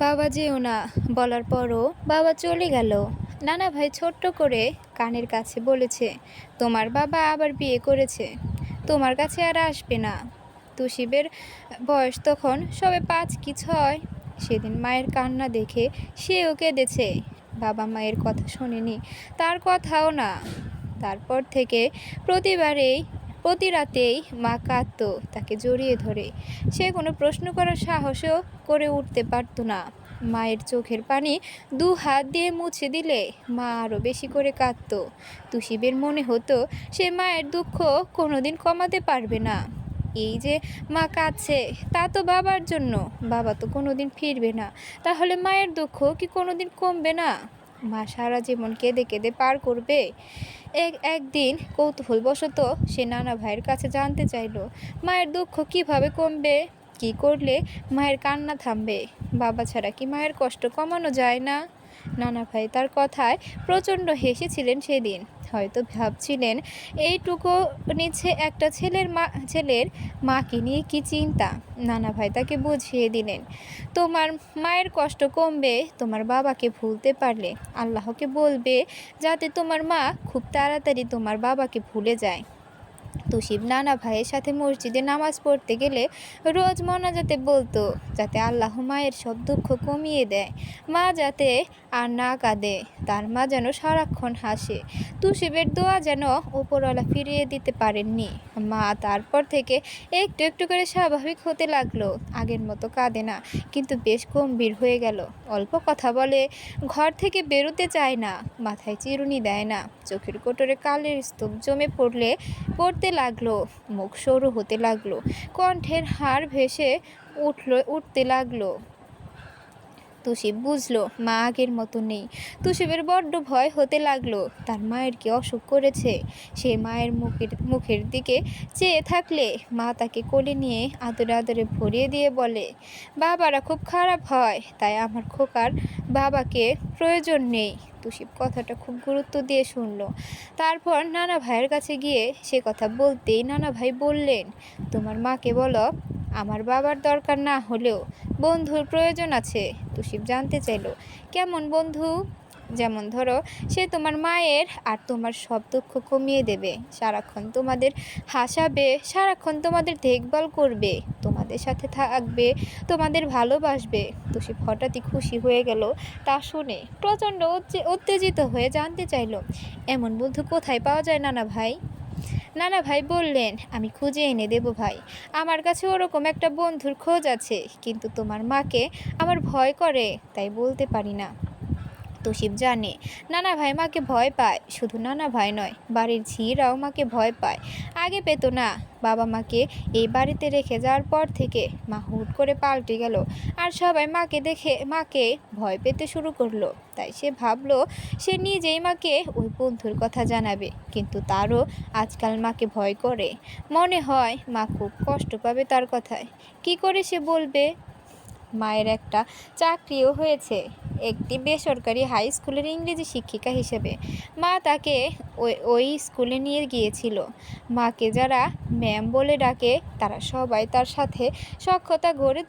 বাবা যেও না বলার পরও বাবা চলে গেল। নানা ভাই ছোট্ট করে কানের কাছে বলেছে, তোমার বাবা আবার বিয়ে করেছে, তোমার কাছে আর আসবে না। তুষিবের বয়স তখন সবে 5 কি 6। সেদিন মায়ের কান্না দেখে সেও কেঁদেছে। বাবা মায়ের কথা শোনেনি, তার কথাও না। তারপর থেকে প্রতিবারেই প্রতি রাতেই মা কাঁদত তাকে জড়িয়ে ধরে। সে কোনো প্রশ্ন করার সাহসও করে উঠতে পারত না। মায়ের চোখের পানি 2 হাত দিয়ে মুছে দিলে মা আরও বেশি করে কাঁদত। তুষিবের মনে হতো সে মায়ের দুঃখ কোনোদিন কমাতে পারবে না। এই যে মা কাঁদছে তা তো বাবার জন্য, বাবা তো কোনোদিন ফিরবে না, তাহলে মায়ের দুঃখ কি কোনোদিন কমবে না? মা সারা জীবন কেঁদে কেঁদে পার করবে। একদিন কৌতূহলবশত সে নানা ভাইয়ের কাছে জানতে চাইল, মায়ের দুঃখ কিভাবে কমবে, কি করলে মায়ের কান্না থামবে, বাবা ছাড়া কি মায়ের কষ্ট কমানো যায় না? নানা ভাই তার কথায় প্রচণ্ড হেসেছিলেন সেদিন। হয়তো ভাবছিলেন এইটুকু নিচে একটা ছেলের মাকে নিয়ে কি চিন্তা। নানা ভাই তাকে বুঝিয়ে দিলেন, তোমার মায়ের কষ্ট কমবে তোমার বাবাকে ভুলতে পারলে। আল্লাহকে বলবে যাতে তোমার মা খুব তাড়াতাড়ি তোমার বাবাকে ভুলে যায়। তুষিব নানা ভাইয়ের সাথে মসজিদে নামাজ পড়তে গেলে রোজ মোনাজাতে বলতো, যাতে আল্লাহ মায়ের সব দুঃখ কমিয়ে দেয়, মা যাতে আর না কাঁদে, তার মা যেন সারাক্ষণ হাসে। তুষিবের দোয়া যেন ওপরওয়ালা ফিরিয়ে দিতে পারেননি। মা তারপর থেকে একটু একটু করে স্বাভাবিক হতে লাগলো। আগের মতো কাঁদে না, কিন্তু বেশ গম্ভীর হয়ে গেল। অল্প কথা বলে, ঘর থেকে বেরোতে চায় না, মাথায় চিরুনি দেয় না, চোখের কোটরে কালের স্তূপ জমে পড়তে লাগলো, মুখ সরু হতে লাগলো, কণ্ঠের হাড় ভেসে উঠতে লাগলো। তুষিব বুঝলো মা আগের মতো নেই। তুষিবের বড্ড ভয় হতে লাগলো, তার মায়ের কি অসুখ করেছে। সে মায়ের মুখের দিকে চেয়ে থাকলে মা তাকে কোলে নিয়ে আদরে আদরে ভরিয়ে দিয়ে বলে, বাবারা খুব খারাপ হয়, তাই আমার খোকার বাবাকে প্রয়োজন নেই। তুষিব কথাটা খুব গুরুত্ব দিয়ে শুনল। তারপর নানা ভাইয়ের কাছে গিয়ে সে কথা বলতেই নানা ভাই বললেন, তোমার মাকে বলো আমার বাবার দরকার না হলেও বন্ধুর প্রয়োজন আছে। তুষিব জানতে চাইল, কেমন বন্ধু? যেমন ধরো, সে তোমার মায়ের আর তোমার সব দুঃখ কমিয়ে দেবে, সারাক্ষণ তোমাদের হাসাবে, সারাক্ষণ তোমাদের দেখভাল করবে, তোমাদের সাথে থাকবে, তোমাদের ভালোবাসবে। তুষিব হঠাৎই খুশি হয়ে গেল তা শুনে। প্রচণ্ড উত্তেজিত হয়ে জানতে চাইল, এমন বন্ধু কোথায় পাওয়া যায় নানা ভাই? নানা ভাই বললেন, আমি খুঁজে এনে দেব ভাই, আমার কাছে ওরকম একটা বন্ধুর খোঁজ আছে, কিন্তু তোমার মাকে আমার ভয় করে, তাই বলতে পারি না। তুষিব জানে নানা ভাই মাকে ভয় পায়, শুধু নানা ভাই নয়, বাড়ির ঝিরাও মাকে ভয় পায়। আগে পেত না, বাবা মাকে এই বাড়িতে রেখে যাওয়ার পর থেকে মা হুট করে পাল্টে গেল, আর সবাই মাকে দেখে মাকে ভয় পেতে শুরু করলো। তাই সে ভাবলো সে নিজেই মাকে ওই বন্ধুর কথা জানাবে, কিন্তু তারও আজকাল মাকে ভয় করে। মনে হয় মা খুব কষ্ট পাবে তার কথায়। কি করে সে বলবে? মায়ের একটা চাকরিও হয়েছে, একটি বেসরকারি হাই স্কুলের ইংরেজি শিক্ষিকা হিসেবে। মা তাকে ওই স্কুলে নিয়ে গিয়েছিল। মাকে যারা ম্যাম বলে ডাকে তারা সবাই তার সাথে সখ্যতা গড়ে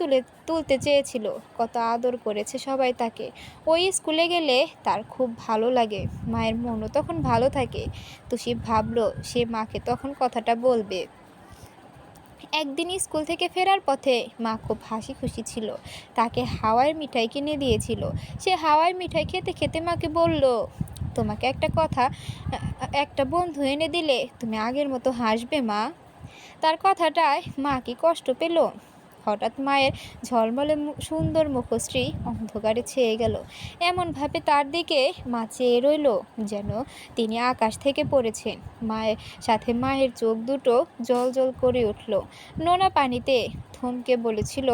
তুলতে চেয়েছিল। কত আদর করেছে সবাই তাকে। ওই স্কুলে গেলে তার খুব ভালো লাগে, মায়ের মনও তখন ভালো থাকে। তুষিব ভাবলো সে মাকে তখন কথাটা বলবে। একদিন স্কুল থেকে ফেরার পথে মা খুব হাসি খুশি ছিল, তাকে হাওয়াই মিঠাই কিনে দিয়েছিল। সে হাওয়াই মিঠাই খেতে খেতে মাকে বলল, তোমাকে একটা বন্ধু এনে দিলে তুমি আগের মতো হাসবে মা। তার কথাটায় মা কি কষ্ট পেল? হঠাৎ মায়ের ঝলমলে সুন্দর মুখশ্রী অন্ধকারে ছেয়ে গেল। এমনভাবে তার দিকে মা চেয়ে রইল যেন তিনি আকাশ থেকে পড়েছেন। মায়ের চোখ দুটো জল জল করে উঠল। নোনা পানিতে থমকে বলেছিল,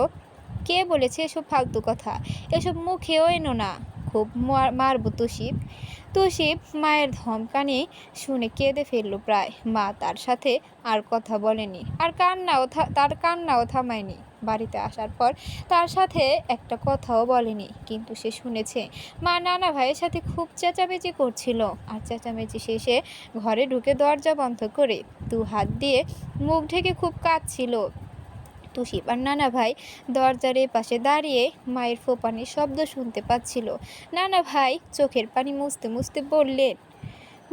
কে বলেছে এসব ফালতু কথা? এসব মুখেও এনো না, খুব মারব তুষিব। তুষিব মায়ের ধমকানি শুনে কেঁদে ফেলল প্রায়। মা তার সাথে আর কথা বলেনি, আর তার কান্নাও থামায়নি। বাড়িতে আসার পর তার সাথে একটা কথাও বলেনি, কিন্তু সে শুনেছে মা নানা ভাইয়ের সাথে খুব চেঁচামেচি করছিল, আর চেঁচামেচি শেষে ঘরে ঢুকে দরজা বন্ধ করে 2 হাত দিয়ে মুখ ঢেকে খুব কাঁদছিল। তুষিব আর নানা ভাই দরজার পাশে দাঁড়িয়ে মায়ের ফোঁপানির শব্দ শুনতে পাচ্ছিল। নানা ভাই চোখের পানি মুছতে মুছতে বললেন,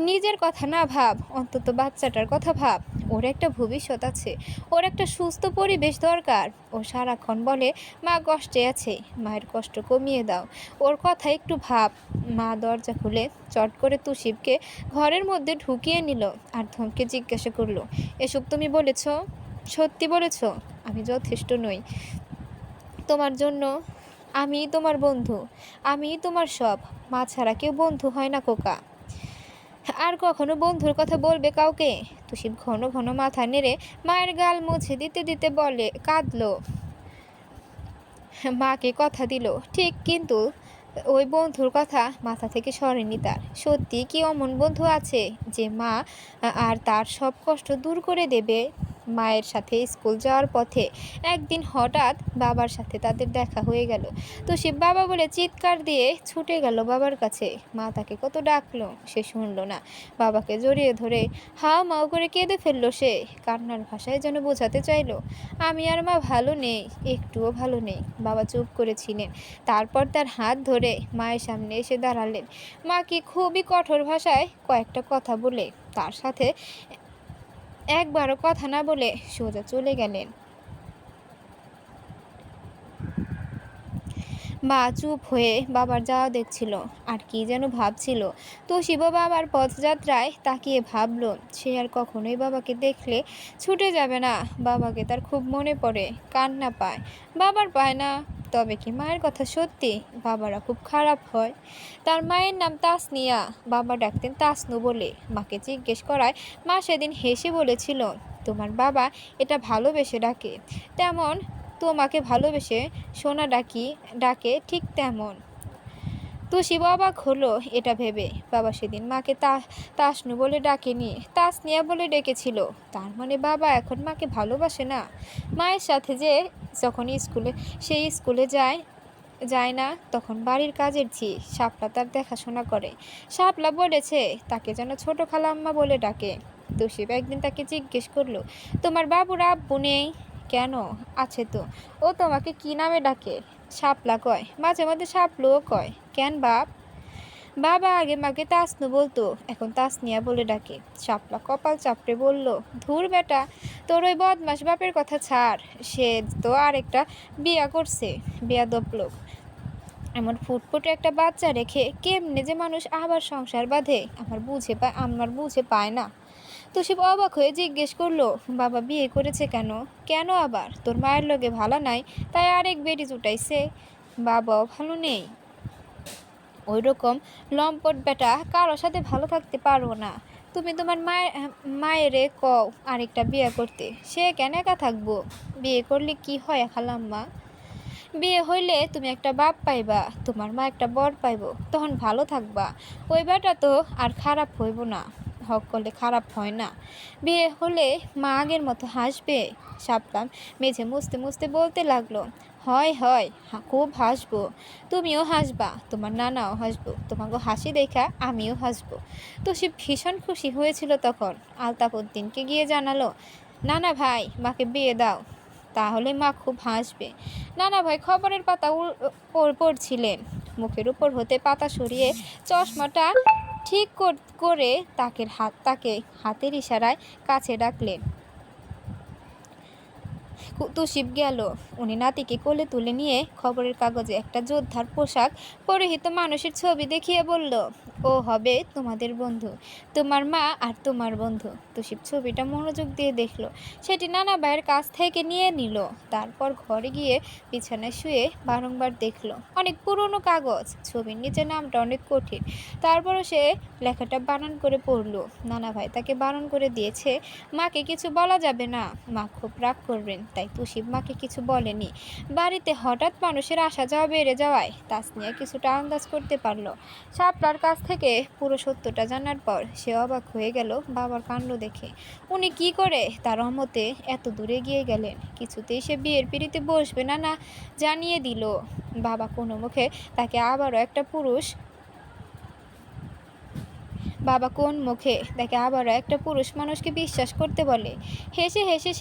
নিজের কথা না ভাব, অন্তত বাচ্চাটার কথা ভাব। ওর একটা ভবিষ্যৎ আছে, ওর একটা সুস্থ পরিবেশ দরকার। ও সারাক্ষণ বলে মা কষ্টে আছে, মায়ের কষ্ট কমিয়ে দাও, ওর কথা একটু ভাব। মা দরজা খুলে চট করে তুষিবকে ঘরের মধ্যে ঢুকিয়ে নিল আর ধমকে জিজ্ঞাসা করলো, এসব তুমি বলেছ? সত্যি বলেছ? আমি যথেষ্ট নই তোমার জন্য? আমি তোমার বন্ধু, আমি তোমার সব। মা ছাড়া কেউ বন্ধু হয় না খোকা। আর কখনো বন্ধুর কথা বলবে কাউকে? তুষিব ঘন ঘন মাথা নেড়ে মায়ের গাল মুছে দিতে দিতে বলে কাঁদলো। মাকে কথা দিল ঠিক, কিন্তু ওই বন্ধুর কথা মাথা থেকে সরেনি তার। সত্যি কি অমন বন্ধু আছে যে মা আর তার সব কষ্ট দূর করে দেবে? মায়ের সাথে স্কুল যাওয়ার পথে একদিন হঠাৎ বাবার সাথে তাদের দেখা হয়ে গেল। তো সে বাবা বলে চিৎকার দিয়ে ছুটে গেল বাবার কাছে। মা তাকে কত ডাকলো, সে শুনলো না। বাবাকে জড়িয়ে ধরে হাও মাও করে কেঁদে ফেললো সে। কান্নার ভাষায় যেন বোঝাতে চাইলো, আমি আর মা ভালো নেই, একটুও ভালো নেই। বাবা চুপ করেছিলেন, তারপর তার হাত ধরে মায়ের সামনে এসে দাঁড়ালেন। মাকে খুবই কঠোর ভাষায় কয়েকটা কথা বলে তার সাথে একবারও কথা না বলে সোজা চলে গেলেন। মা চুপ হয়ে বাবার যাওয়া দেখছিল, আর কি যেন ভাবছিল। তো শিব বাবার পথযাত্রায় তাকিয়ে ভাবলো, সে আর কখনোই বাবাকে দেখলে ছুটে যাবে না। বাবাকে তার খুব মনে পড়ে, কান্না পায়। বাবার পায় না, তবে কি মায়ের কথা সত্যি? বাবারা খুব খারাপ হয়। তার মায়ের নাম তাসনিয়া, বাবা ডাকতেন তাসনু বলে। মাকে জিজ্ঞেস করায় মা সেদিন হেসে বলেছিল, তোমার বাবা এটা ভালোবেসে ডাকে, তেমন তোমাকে ভালোবেসে সোনা ডাকে ঠিক তেমন। তুষি অবাক হলো এটা ভেবে। বাবা সেদিন মাকে তাসনু বলে ডাকেনি, তাসনিয়া বলে ডেকেছিল। তার মানে বাবা এখন মাকে ভালোবাসে না। মায়ের সাথে যে যখন সেই স্কুলে যায় না, তখন বাড়ির কাজের ঝি শাপলা তার দেখাশোনা করে। শাপলা বলেছে তাকে যেন ছোট খালাম্মা বলে ডাকে। তুষিব একদিন তাকে জিজ্ঞেস করলো, তোমার বাবুর আব্বু নেই কেন? আছে তো। ও তোমাকে কি নামে ডাকে? শাপলা কয়, মাঝে মাঝে শাপলুও কয়। কেন বাপ? বাবা আগে মাকে তাসনু বলতো, এখন তাসনিয়া বলে ডাকে। শাপলা কপাল চাপড়ে বলল, ধুর বেটা, তোর ওই বদমাস বাপের কথা ছাড়। সে তো আরেকটা বিয়া করছে, বেয়াদব লোক। এমন ফুটফুটে একটা বাচ্চা রেখে কেমনে যে মানুষ আবার সংসার বাঁধে আমার বুঝে পায় না। তো সে অবাক হয়ে জিজ্ঞেস করলো, বাবা বিয়ে করেছে কেন? কেন আবার? তোর মায়ের লগে ভালো নাই, তাই আরেক বেটি জুটাইছে। বাবাও ভালো নেই, ওই রকম লম্পট বেটা কারো সাথে ভালো থাকতে পারবো না। তুমি তোমার মায়েরে কও আরেকটা বিয়ে করতে, সে কেন একা থাকবো? বিয়ে করলে কি হয় খালাম্মা? বিয়ে হইলে তুমি একটা বাপ পাইবা, তোমার মা একটা বর পাইব, তখন ভালো থাকবা। ওই বেটা তো আর খারাপ হইব না, হক করলে খারাপ হয় না। বিয়ে হলে মা আগের মতো হাসবে। শাপলাম মেঝে মুছতে মুছতে বলতে লাগলো, হয় হয়, খুব হাসবো। তুমিও হাসবা, তোমার নানাও হাসবো, তোমাকে হাসি দেখা আমিও হাসবো। তো সে ভীষণ খুশি হয়েছিল তখন। আলতাফ উদ্দিনকে গিয়ে জানালো, নানা ভাই, মাকে বিয়ে দাও, তাহলে মা খুব হাসবে। নানা ভাই খবরের পাতা পড়ছিলেন। মুখের উপর হতে পাতা সরিয়ে চশমাটা ঠিক করে তাকে হাতের ইশারায় কাছে ডাকলেন। তুষিব গেল। উনি নাতিকে কোলে তুলে নিয়ে খবরের কাগজে একটা যোদ্ধার পোশাক পরিহিত মানুষের ছবি দেখিয়ে বলল, ও হবে তোমাদের বন্ধু, তোমার মা আর তোমার বন্ধু। তুষিব ছবিটা মনোযোগ দিয়ে দেখলো। সেটি নানা ভাইয়ের কাছ থেকে নিয়ে নিল। তারপর ঘরে গিয়ে বিছানায় শুয়ে বারংবার দেখলো। অনেক পুরনো কাগজ, ছবির নিচে নামটা অনেক কঠিন। তারপরও সে লেখাটা বানান করে পড়লো। নানা ভাই তাকে বারণ করে দিয়েছে, মাকে কিছু বলা যাবে না, মা খুব রাগ করবেন। তাই তুষিব মাকে কিছু বলেনি। বাড়িতে হঠাৎ মানুষের আসা যাওয়া বেড়ে যাওয়ায় তাসনিয়া কিছুটা আন্দাজ করতে পারলো। শাপলার কাছ থেকে পুরো সত্যটা জানার পর সে অবাক হয়ে গেল বাবার কাণ্ড দেখে। উনি কি করে তার অমতে এত দূরে গিয়ে গেলেন? কিছুতেই সে বিয়ের পিঁড়িতে বসবে না না জানিয়ে দিল। বাবা কোনো মুখে তাকে আবারও একটা পুরুষ বাবা কোন মুখে তাকে আবারও একটা পুরুষ মানুষকে বিশ্বাস করতে বলে? হেসে হেসে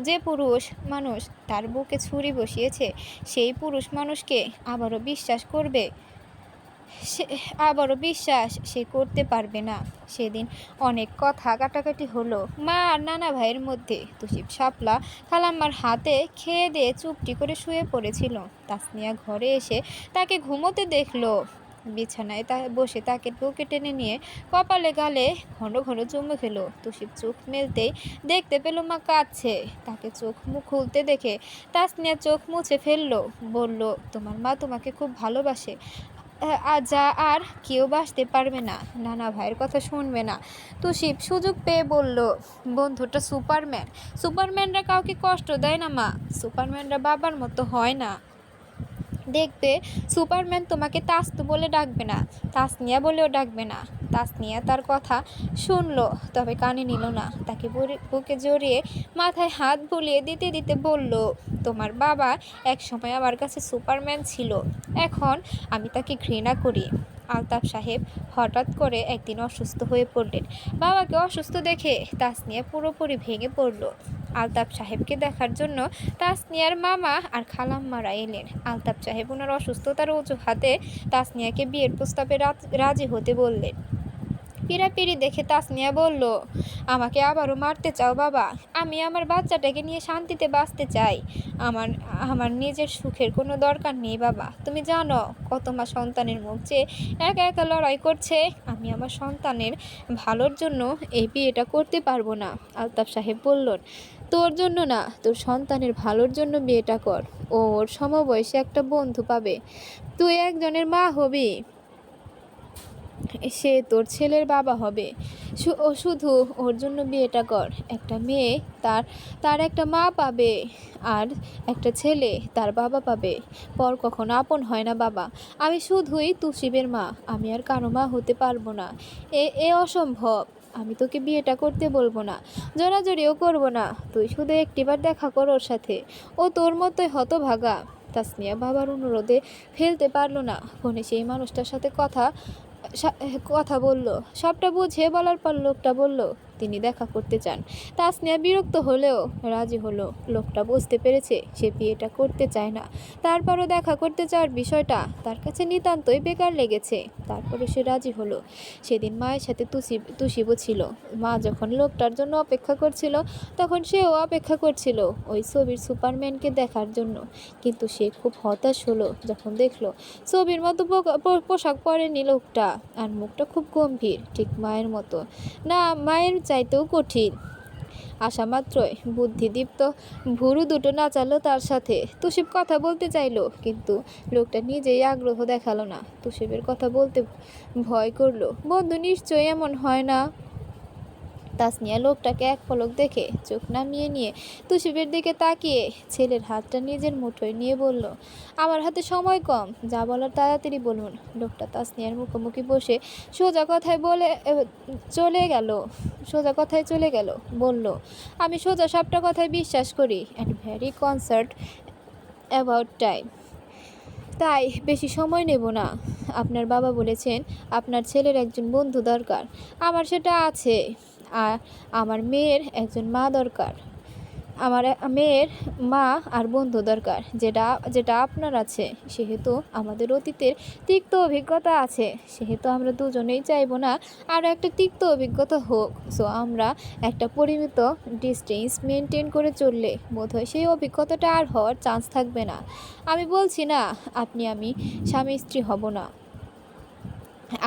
যে পুরুষ মানুষ তার বুকে ছুরি বসিয়েছে সেই পুরুষ মানুষকে আবারও বিশ্বাস করবে? সে আবারও বিশ্বাস সে করতে পারবে না। সেদিন অনেক কথা কাটাকাটি হলো মা আর নানা ভাইয়ের মধ্যে। তুষিব শাপলা খালাম্মার হাতে খেয়ে দিয়ে চুপটি করে শুয়ে পড়েছিল। তাসনিয়া ঘরে এসে তাকে ঘুমোতে দেখলো। বিছানায় বসে তাকে বুকে টেনে নিয়ে কপালে গালে ঘন ঘন চুমু খেলো। তুষিব চোখ মেলতেই দেখতে পেল মা কাঁদছে। তাকে চোখ মুখ খুলতে দেখে তাসনিয়া চোখ মুছে ফেললো। বলল, তোমার মা তোমাকে খুব ভালোবাসে, যা আর কেউ বাসতে পারবে না। নানা ভাইয়ের কথা শুনবে না। তুষিব সুযোগ পেয়ে বলল, বন্ধুটা সুপারম্যান। সুপারম্যানরা কাউকে কষ্ট দেয় না মা। সুপারম্যানরা বাবার মতো হয় না। দেখবে সুপারম্যান তোমাকে তাস্তু বলে ডাকবে না, তাসনিয়া বলেও ডাকবে না। তাসনিয়া তার কথা শুনলো, তবে কানে নিল না। তাকে বুকে জড়িয়ে মাথায় হাত বুলিয়ে দিতে দিতে বলল, তোমার বাবা এক সময় আমার কাছে সুপারম্যান ছিল, এখন আমি তাকে ঘৃণা করি। আলতাফ সাহেব হঠাৎ করে একদিন অসুস্থ হয়ে পড়লেন। বাবাকে অসুস্থ দেখে তাসনিয়া পুরোপুরি ভেঙে পড়ল। আলতাফ সাহেবকে দেখার জন্য তাসনিয়ার মামা আর খালাম্মারা এলেন। আলতাফ সাহেব ওনার অসুস্থতার অজুহাতে তাসনিয়াকে বিয়ের প্রস্তাবে রাজি হতে বললেন। পিড়াপিড়ি দেখে তাসনিয়া বলল, আমাকে আবারও মারতে চাও বাবা? আমি আমার বাচ্চাটাকে নিয়ে শান্তিতে বাঁচতে চাই। আমার আমার নিজের সুখের কোনো দরকার নেই বাবা। তুমি জানো কত মা সন্তানের মুখ চেয়ে একা একা লড়াই করছে। আমি আমার সন্তানের ভালোর জন্য এই বিয়েটা করতে পারবো না। আলতাফ সাহেব বললেন, তোর জন্য না, তোর সন্তানের ভালোর জন্য বিয়েটা কর। ওর সমবয়সী একটা বন্ধু পাবে, তুই একজনের মা হবি, সে তোর ছেলের বাবা হবে। শুধু ওর জন্য বিয়েটা কর। একটা মেয়ে তার একটা মা পাবে, আর একটা ছেলে তার বাবা পাবে। পর কখনো আপন হয় না বাবা। আমি শুধুই তুষিবের মা, আমি আর কারো মা হতে পারবো না। এ অসম্ভব। আমি তোকে বিয়েটা করতে বলবো না, জোরাজোরিও করবো না। তুই শুধু একটিবার দেখা কর ওর সাথে। ও তোর মতোই হতভাগা। তাসনিয়া বাবার অনুরোধে ফেলতে পারলো না। ফোনে সেই মানুষটার সাথে কথা বলল। সবটা বুঝিয়ে বলার পর লোকটা বলল, তিনি দেখা করতে চান। তাসনিয়া বিরক্ত হলেও রাজি হলো। লোকটা বুঝতে পেরেছে সে বিয়েটা করতে চায় না, তারপরও দেখা করতে চাওয়ার বিষয়টা তার কাছে নিতান্তই বেকার লেগেছে। তারপরে সে রাজি হলো। সেদিন মায়ের সাথে তুষিবও ছিল। মা যখন লোকটার জন্য অপেক্ষা করছিল, তখন সেও অপেক্ষা করছিল ওই ছবির সুপারম্যানকে দেখার জন্য। কিন্তু সে খুব হতাশ হলো যখন দেখলো ছবির মতো পোশাক পরেনি লোকটা, আর মুখটা খুব গম্ভীর, ঠিক মায়ের মতো না, মায়ের চাইতেও কঠিন। আসা মাত্রই বুদ্ধিদীপ্ত ভুরু দুটো নাচালো তার সাথে। তুষিব কথা বলতে চাইলো, কিন্তু লোকটা নিজেই আগ্রহ দেখালো না। তুষিবের কথা বলতে ভয় করলো। বন্ধু নিশ্চয়ই এমন হয় না। তাসনিয়া লোকটাকে এক পলক দেখে চোখ নামিয়ে নিয়ে তুষিবের দিকে তাকিয়ে ছেলের হাতটা নিজের মুঠোয় নিয়ে বলল, আমার হাতে সময় কম, যা বলার তাড়াতাড়ি বলুন। লোকটা তাসনিয়ার মুখোমুখি বসে সোজা কথায় চলে গেল। বলল, আমি সোজা সবটা কথায় বিশ্বাস করি, and very concert about time. তাই বেশি সময় নেব না। আপনার বাবা বলেছেন আপনার ছেলের একজন বন্ধু দরকার। আমার সেটা আছে। আর আমার মেয়ের একজন মা দরকার। আমার মেয়ের মা আর বন্ধু দরকার, যেটা আপনার আছে। সেহেতু আমাদের অতীতের তিক্ত অভিজ্ঞতা আছে, সেহেতু আমরা দুজনেই চাইবো না আরও একটা তিক্ত অভিজ্ঞতা হোক। সো আমরা একটা পরিমিত ডিস্টেন্স মেনটেন করে চললে বোধহয় সেই অভিজ্ঞতাটা আর হওয়ার চান্স থাকবে না। আমি বলছি না আমি স্বামী স্ত্রী হব না,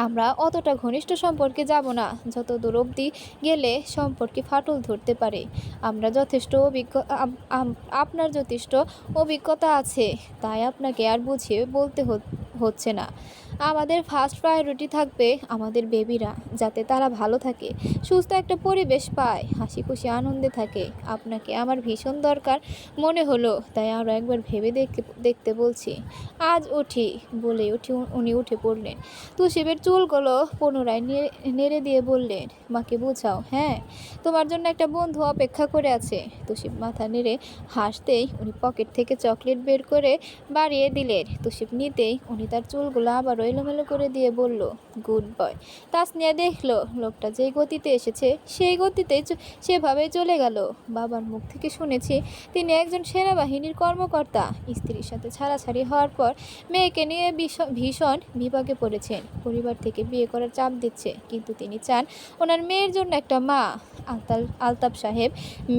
আমরা অতটা ঘনিষ্ঠ সম্পর্কে যাব না, যত দূর অবধি গেলে সম্পর্কে ফাটল ধরতে পারে। আপনার যথেষ্ট অভিজ্ঞতা আছে, তাই আপনাকে আর বুঝিয়ে বলতে হচ্ছে না। আমাদের ফার্স্ট প্রায়োরিটি থাকবে আমাদের বেবিরা, যাতে তারা ভালো থাকে, সুস্থ একটা পরিবেশ পায়, হাসি খুশি আনন্দে থাকে। আপনাকে আমার ভীষণ দরকার মনে হলো, তাই আরও একবার ভেবে দেখতে বলছি। আজ উঠি। বলেই উনি উঠে পড়লেন। তুষিবের চুলগুলো পুনরায় নেড়ে দিয়ে বললেন, মাকে বোঝাও, হ্যাঁ, তোমার জন্য একটা বন্ধু অপেক্ষা করে আছে। তুষিব মাথা নেড়ে হাসতেই উনি পকেট থেকে চকলেট বের করে বাড়িয়ে দিলেন। তুষিব নিতেই উনি তার চুলগুলো আবারও এলোমেলো করে দিয়ে বলল, গুড বয়। তাসনিয়া দেখলো লোকটা যেই গতিতে এসেছে সেই গতিতে সেভাবেই চলে গেল। বাবার মুখ থেকে শুনেছি তিনি একজন সেনাবাহিনীর কর্মকর্তা। স্ত্রীর সাথে ছাড়াছাড়ি হওয়ার পর মেয়েকে নিয়ে ভীষণ বিপাকে পড়েছেন। পরিবার থেকে বিয়ে করার চাপ দিচ্ছে, কিন্তু তিনি চান ওনার মেয়ের জন্য একটা মা। আলতাফ সাহেব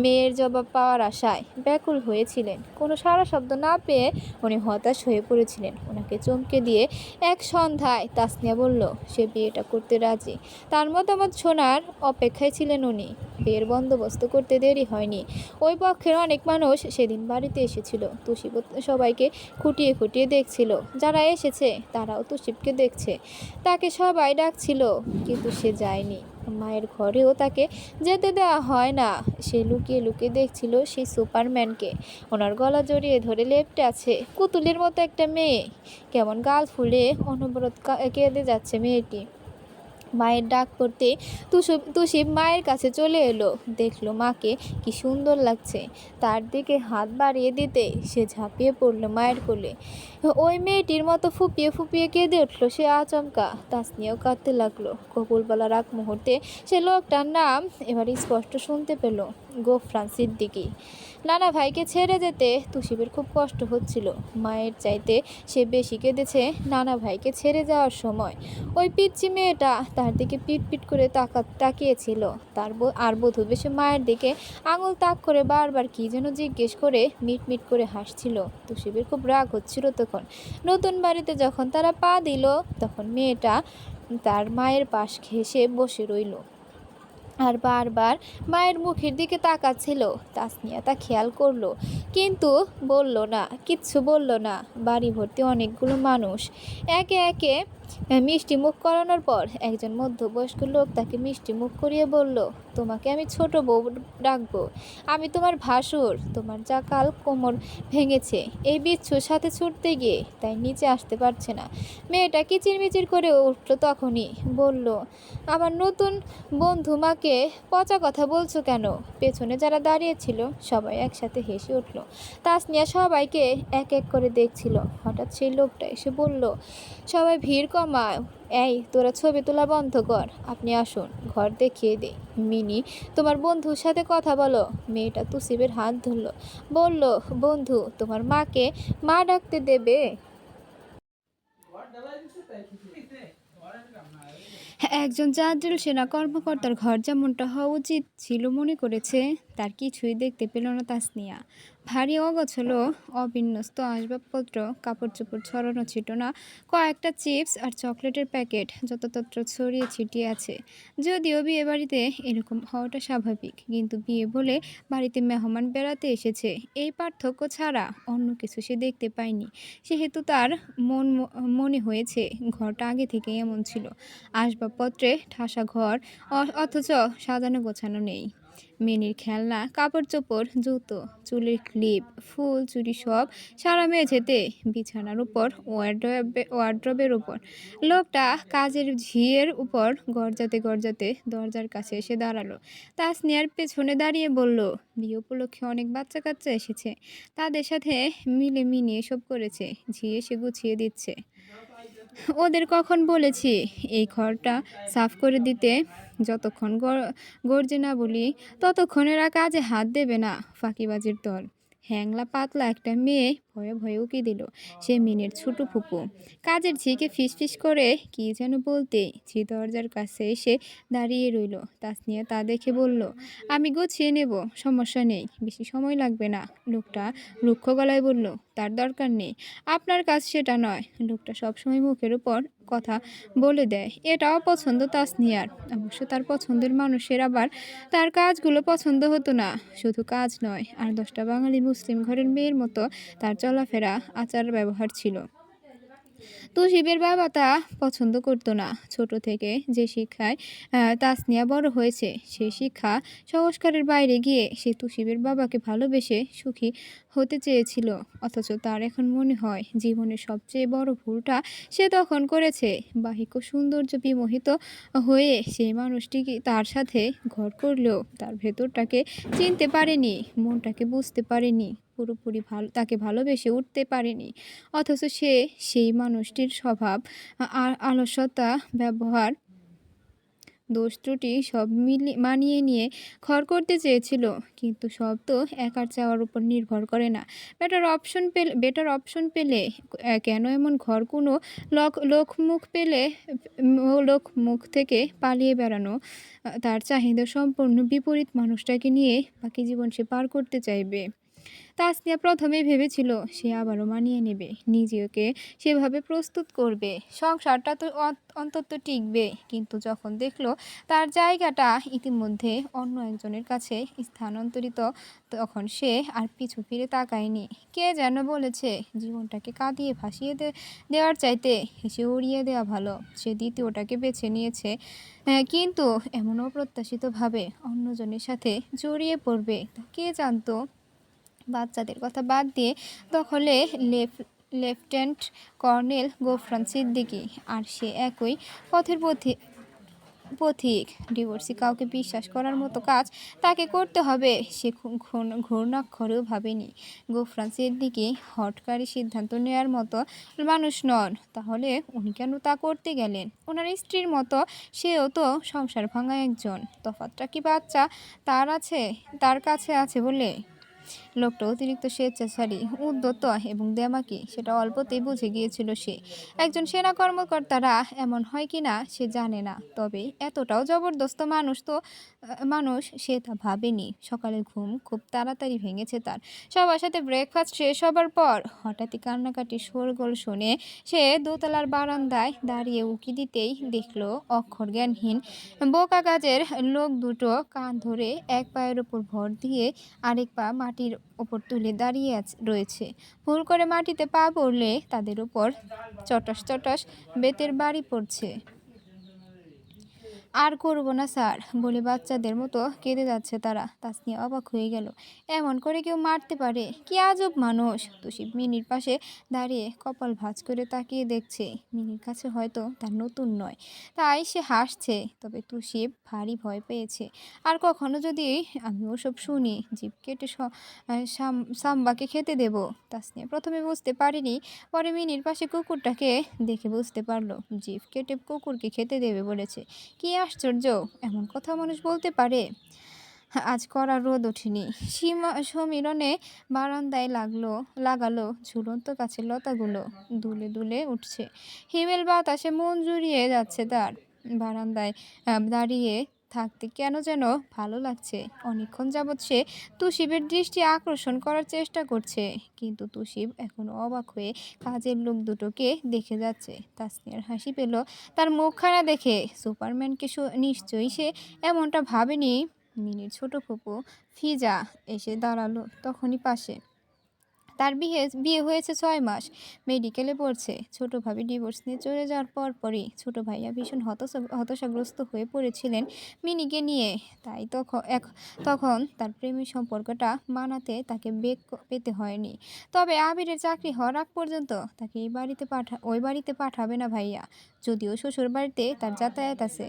মেয়ের জবাব পাওয়ার আশায় ব্যাকুল হয়েছিলেন। কোনো সাড়া শব্দ না পেয়ে উনি হতাশ হয়ে পড়েছিলেন। ওনাকে চমকে দিয়ে এক সন্ধ্যায় তাসনিয়া বলল সে বিয়েটা করতে রাজি। তার মতামত শোনার অপেক্ষায় ছিলেন উনি। বিয়ের বন্দোবস্ত করতে দেরি হয়নি। ওই পক্ষের অনেক মানুষ সেদিন বাড়িতে এসেছিল। তুষিব সবাইকে খুঁটিয়ে খুঁটিয়ে দেখছিল। যারা এসেছে তারাও তুষিবকে দেখছে। তাকে সবাই ডাকছিল, কিন্তু সে যায়নি। মায়ের ঘরেও তাকে যেতে দেওয়া হয় না। সে লুকিয়ে লুকিয়ে দেখছিল সেই সুপারম্যানকে। ওনার গলা জড়িয়ে ধরে লেপ্টে আছে পুতুলের মতো একটা মেয়ে। কেমন গাল ফুলে অনবরত কেঁদে যাচ্ছে মেয়েটি। মায়ের ডাক পড়তে তুষিব মায়ের কাছে চলে এলো। দেখলো মাকে কি সুন্দর লাগছে। তার দিকে হাত বাড়িয়ে দিতে সে ঝাঁপিয়ে পড়লো মায়ের কোলে। ওই মেয়েটির মতো ফুপিয়ে ফুপিয়ে কেঁদে উঠলো সে আচমকা। তাসনিয়াও কাঁদতে লাগলো। কবুল বলার আগ মুহূর্তে সে লোকটার নাম এবার স্পষ্ট শুনতে পেল, গোফরান সিদ্দিকী। নানা ভাইকে ছেড়ে যেতে তুষিবের খুব কষ্ট হচ্ছিল। মায়ের চাইতে সে বেশি কেঁদেছে নানা ভাইকে ছেড়ে যাওয়ার সময়। ওই পিচ্চি মেয়েটা তার দিকে পিট পিট করে তাকিয়েছিল। আর বধূ বেশে মায়ের দিকে আঙুল তাক করে বারবার কি যেন জিজ্ঞেস করে মিট মিট করে হাসছিল। তুষিবের খুব রাগ হচ্ছিল তখন। নতুন বাড়িতে যখন তারা পা দিল তখন মেয়েটা তার মায়ের পাশ ঘেঁষে বসে রইল আর বারবার মায়ের মুখের দিকে তাকাচ্ছিল। তাসনিয়া তা খেয়াল করলো, কিন্তু বলল না, কিচ্ছু বলল না। বাড়ি ভর্তি অনেকগুলো মানুষ। একে একে মিষ্টি মুখ করানোর পর একজন মধ্যবয়স্ক লোক তাকে মিষ্টি মুখ করিয়ে বলল, তোমাকে আমি ছোট বউ ডাকবো। আমি তোমার ভাসুর। তোমার যা কাল কোমর ভেঙেছে এই বিচ্ছুর সাথে ছুটতে গিয়ে, তাই নিচে আসতে পারছে না। মেয়েটা কিচিরমিচির করে উঠলো তখনই। বলল, আমার নতুন বন্ধু মাকে পচা কথা বলছো কেন? পেছনে যারা দাঁড়িয়েছিল সবাই একসাথে হেসে উঠল। তাসনিয়া সবাইকে এক এক করে দেখছিল। হঠাৎ সেই লোকটা এসে বলল, সবাই ভিড় কমায়। এই তোরা ছবি তোলা বন্ধ কর, আপনি আসুন, ঘর দেখিয়ে দে। মিনি, তোমার বন্ধুর সাথে কথা বলো। মেয়েটা তুসিবের হাত ধরল, বলল, বন্ধু তোমার মাকে মা ডাকতে দেবে? একজন জাদ্রেল সেনা কর্মকর্তার ঘর যেমনটা হওয়া উচিত ছিল মনে করেছে, তার কিছুই দেখতে পেল না তাসনিয়া। ভারী অগোছালো অবিন্যস্ত আসবাবপত্র, কাপড় চোপড় ছড়ানো ছিটানো, কয়েকটা চিপস আর চকলেটের প্যাকেট যততত্র ছড়িয়ে ছিটিয়ে আছে। যদিও বিয়ে বাড়িতে এরকম হওয়াটা স্বাভাবিক, কিন্তু বিয়ে বলে বাড়িতে মেহমান বেড়াতে এসেছে এই পার্থক্য ছাড়া অন্য কিছু সে দেখতে পায়নি। সেহেতু তার মনে হয়েছে ঘরটা আগে থেকেই এমন ছিল। আসবাবপত্রে ঠাসা ঘর, অথচ সাজানো গোছানো নেই। মিনির খেলনা, কাপড় চোপড়, জুতো, চুলের ক্লিপ, ফুল চুড়ি সব সারা মেঝেতে, বিছানার উপর, ওয়ার্ড্রবের উপর। লোকটা কাজের ঝিয়ের উপর গর্জাতে গর্জাতে দরজার কাছে এসে দাঁড়ালো। তাসনিয়ার পেছনে দাঁড়িয়ে বলল, বিয়ে উপলক্ষে অনেক বাচ্চা কাচ্চা এসেছে, তাদের সাথে মিলে মিনি এসব করেছে। ঝি এসে গুছিয়ে দিচ্ছে। ওদের কখন বলেছি এই ঘরটা সাফ করে দিতে? যতক্ষণ গর্জে না বলি ততক্ষণ এরা কাজে হাত দেবে না। ফাঁকিবাজির দল। হ্যাংলা পাতলা একটা মেয়ে ভয়ে ভয়ে উকি দিল। সে মিনির ছোট ফুপু। কাজের ঝিকে ফিসফিস করে কি যেন বলতে ঝি দরজার কাছে এসে দাঁড়িয়ে রইল। তাসনিয়া তা দেখে বলল, আমি গুছিয়ে নেব, সমস্যা নেই, বেশি সময় লাগবে না। লোকটা রুক্ষ গলায় বলল, তার দরকার নেই, আপনার কাজ সেটা নয়। লোকটা সবসময় মুখের উপর কথা বলে দেয়, এটা অপছন্দ তাসনিয়ার। অবশ্য তার পছন্দের মানুষের আবার তার কাজগুলো পছন্দ হতো না। শুধু কাজ নয়, আর 10টা বাঙালি মুসলিম ঘরের মেয়ের মতো তার চলাফেরা আচার ব্যবহার ছিল। তুষিবের বাবা তা পছন্দ করতো না। ছোট থেকে যে শিক্ষায় তাসনিয়া বড় হয়েছে, সেই শিক্ষা সংস্কারের বাইরে গিয়ে সে তুষিবের বাবাকে ভালোবেসে সুখী হতে চেয়েছিল। অথচ তার এখন মনে হয় জীবনের সবচেয়ে বড় ভুলটা সে তখন করেছে। বাহিক সৌন্দর্য বিমোহিত হয়ে সেই মানুষটি তার সাথে ঘর করলেও তার ভেতরটাকে চিনতে পারেনি, মনটাকে বুঝতে পারেনি। পুরোপুরি তাকে ভালোবেসে উঠতে পারেনি। অথচ সে সেই মানুষটির স্বভাব, অলসতা, ব্যবহার, দোষ ত্রুটি সব মানিয়ে নিয়ে ঘর করতে চেয়েছিল। কিন্তু সব তো একার চাওয়ার উপর নির্ভর করে না। বেটার অপশন পেলে কেন এমন ঘর কোনো লোক মুখ থেকে পালিয়ে বেড়ানো, তার চাহিদা সম্পূর্ণ বিপরীত মানুষটাকে নিয়ে বাকি জীবন সে পার করতে চাইবে। তাসনিয়া প্রথমেই ভেবেছিল সে আবারও মানিয়ে নেবে, নিজেকে সেভাবে প্রস্তুত করবে, সংসারটা তো অন্তত টিকবে। কিন্তু যখন দেখলো তার জায়গাটা ইতিমধ্যে অন্য একজনের কাছে স্থানান্তরিত, তখন সে আর পিছু ফিরে তাকায়নি। কে যেন বলেছে, জীবনটাকে কাঁদিয়ে ভাসিয়ে দেওয়ার চাইতে হেসে উড়িয়ে দেওয়া ভালো। সে দ্বিতীয়টাকে বেছে নিয়েছে, কিন্তু এমন অপ্রত্যাশিতভাবে অন্যজনের সাথে জড়িয়ে পড়বে তা কে জানতো। বাচ্চাদের কথা বাদ দিয়ে দখলে লেফটেন্যান্ট কর্নেল গোফরান সিদ্দিকী, আর সে একই পথের পথিক। ডিভোর্সি কাউকে বিশ্বাস করার মতো কাজ তাকে করতে হবে, সে ঘূর্ণাক্ষরেও ভাবেনি। গোফরান সিদ্দিকী হঠকারী সিদ্ধান্ত নেওয়ার মতো মানুষ নন। তাহলে উনি কেন তা করতে গেলেন? ওনার স্ত্রীর মতো সেও তো সংসার ভাঙা একজন। তফাৎটা কি বাচ্চা তার কাছে আছে বলে? লোকটা অতিরিক্ত স্বেচ্ছাচারী, উদ্যত এবং দেমাকি সেটা অল্পতেই বুঝে গিয়েছিল সে। একজন সেনা কর্মকর্তারা এমন হয় কি না সে জানে না, তবে এতটাও জবরদস্ত মানুষ সে তা ভাবেনি। সকালের ঘুম খুব তাড়াতাড়ি ভেঙেছে তার। সবার সাথে ব্রেকফাস্ট শেষ হবার পর হঠাৎই কান্নাকাটির শোরগোল শুনে সে দোতলার বারান্দায় দাঁড়িয়ে উঁকি দিতেই দেখল অক্ষর জ্ঞানহীন বোকা কাজের লোক দুটো কান ধরে এক পায়ের ওপর ভর দিয়ে আরেক পা মাটির ওপর তুলে দাঁড়িয়ে রয়েছে। ভুল করে মাটিতে পা পড়লে তাদের উপর চটাস চটাস বেতের বাড়ি পড়ছে। আর করব না স্যার বলে বাচ্চাদের মতো কেঁদে যাচ্ছে তারা। তাসনিয়া অবাক হয়ে গেল, এমন করে কেউ মারতে পারে? কি আজব মানুষ। তুষিব মিনির পাশে দাঁড়িয়ে কপাল ভাঁজ করে তাকিয়ে দেখছে। মিনির কাছে হয়তো তার নতুন নয়, তাই সে হাসছে। তবে তুষিব ভারী ভয় পেয়েছে। আর কখনো যদি আমি ওসব শুনি, জিভ কেটে সাম্বাকে খেতে দেব। তাসনিয়া প্রথমে বুঝতে পারেনি, পরে মিনির পাশে কুকুরটাকে দেখে বুঝতে পারলো জিভ কেটে কুকুরকে খেতে দেবে বলেছে। কি আশ্চর্য, এমন কথা মানুষ বলতে পারে। আজ কড়া রোদ ওঠেনি। সমীরণে বারান্দায় লাগালো ঝুলন্ত গাছের লতাগুলো দুলে দুলে উঠছে। হিমেল বাতাসে মন জুড়িয়ে যাচ্ছে তার। বারান্দায় দাঁড়িয়ে থাকতে কেন যেন ভালো লাগছে। অনেকক্ষণ যাবৎ সে তুষিবের দৃষ্টি আকর্ষণ করার চেষ্টা করছে, কিন্তু তুষিব এখনো অবাক হয়ে কাজের লোক দুটোকে দেখে যাচ্ছে। তাসনিয়ার হাসি পেল তার মুখখানা দেখে। সুপারম্যানকে নিশ্চয়ই সে এমনটা ভাবেনি। মিনির ছোট ফুপু ফিজা এসে দাঁড়ালো তখনই পাশে। তার বিয়ে হয়েছে 6 মাস, মেডিকেলে পড়ছে। ছোট ভাবি ডিভোর্স নিয়ে চলে যাওয়ার পরই ছোট ভাইয়া ভীষণ হতাশাগ্রস্ত হয়ে পড়েছিলেন মিনিকে নিয়ে। তাই তখন তার প্রেমের সম্পর্কটা মানাতে তাকে বেগ পেতে হয়নি। তবে আবিরের চাকরি হওয়ার আগ পর্যন্ত তাকে ওই বাড়িতে পাঠাবে না ভাইয়া। যদিও শ্বশুর বাড়িতে তার যাতায়াত আছে,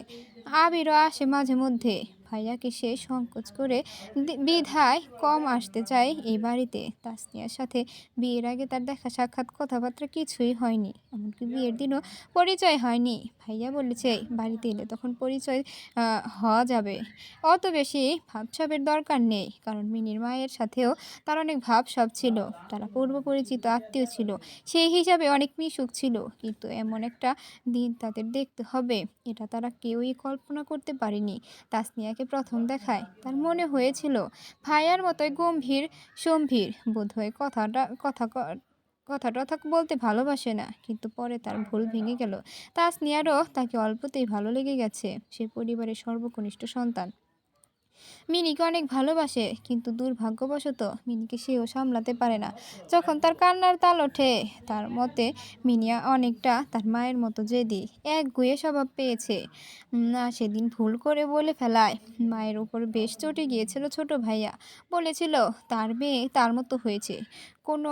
আবিরও আসে মাঝে মধ্যে। ভাইয়াকে সে সংকোচ করে বিধায় কম আসতে চায় এই বাড়িতে। তাসনিয়ার সাথে বিয়ের আগে তার দেখা সাক্ষাৎ কথাবার্তা কিছুই হয়নি, এমনকি বিয়ের দিনও পরিচয় হয়নি। ভাইয়া বলেছে বাড়িতে এলে তখন পরিচয় হওয়া যাবে। অত বেশি ভাবসাবের দরকার নেই, কারণ মিনির মায়ের সাথেও তার অনেক ভাবসাব ছিল। তারা পূর্ব পরিচিত আত্মীয় ছিল, সেই হিসাবে অনেক মিশুক ছিল। কিন্তু এমন একটা দিন তাদের দেখতে হবে, এটা তারা কেউই কল্পনা করতে পারেনি। তাসনিয়াকে প্রথম দেখায় তার মনে হয়েছিল ভাইয়ার মতোই গম্ভীর বোধহয় কথা বলতে ভালোবাসে না। কিন্তু পরে তার ভুল ভেঙে গেল। তাসনিয়ারও তাকে অল্পতেই ভালো লেগে গেছে। সে পরিবারের সর্বকনিষ্ঠ সন্তান, মিনিকে অনেক ভালোবাসে, কিন্তু দুর্ভাগ্যবশত মিনিকে সেও সামলাতে পারে না। যখন তার কান্নার তাল ওঠে, তার মতে মিনিয়া অনেকটা তার মায়ের মতো জেদি, একগুঁয়ে স্বভাব পেয়েছে। সেদিন ভুল করে বলে ফেলায় মায়ের উপর বেশ চটে গিয়েছিল ছোট ভাইয়া। বলেছিল তার মেয়ে তার মতো হয়েছে, কোনো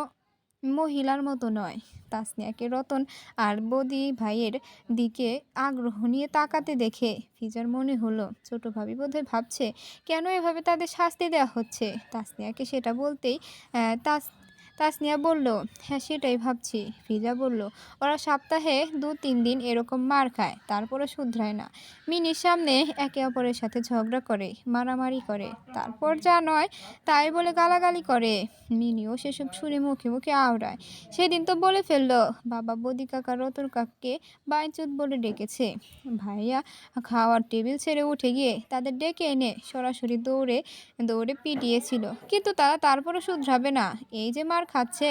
মহিলার মতো নয়। তাসনিয়াকে রতন আর বদি ভাইয়ের দিকে আগ্রহ নিয়ে তাকাতে দেখে ফিজার মনে হলো ছোট ভাবি বোধহয় ভাবছে কেন এভাবে তাদের শাস্তি দেওয়া হচ্ছে। তাসনিয়াকে সেটা বলতেই আহ, তাস তাসনিয়া বলল, হ্যাঁ সেটাই ভাবছি। ফিজা বলল, ওরা সপ্তাহে 2-3 দিন এরকম মার খায়, তারপরে শুধরায় না। মিনির সামনে একে অপরের সাথে ঝগড়া করে, মারামারি করে, তারপর যা নয় তাই বলে গালাগালি করে। মিনিও সেসব শুনে মুখে মুখে আওড়ায়। সেদিন তো বলে ফেললো বাবা বদি কাকা রতন কাককে বাইঞ্চুদ বলে ডেকেছে। ভাইয়া খাওয়ার টেবিল ছেড়ে উঠে গিয়ে তাদের ডেকে এনে সরাসরি দৌড়ে দৌড়ে পিটিয়েছিল, কিন্তু তারা তারপরও শুধরাবে না। এই যে মার খাচ্ছে,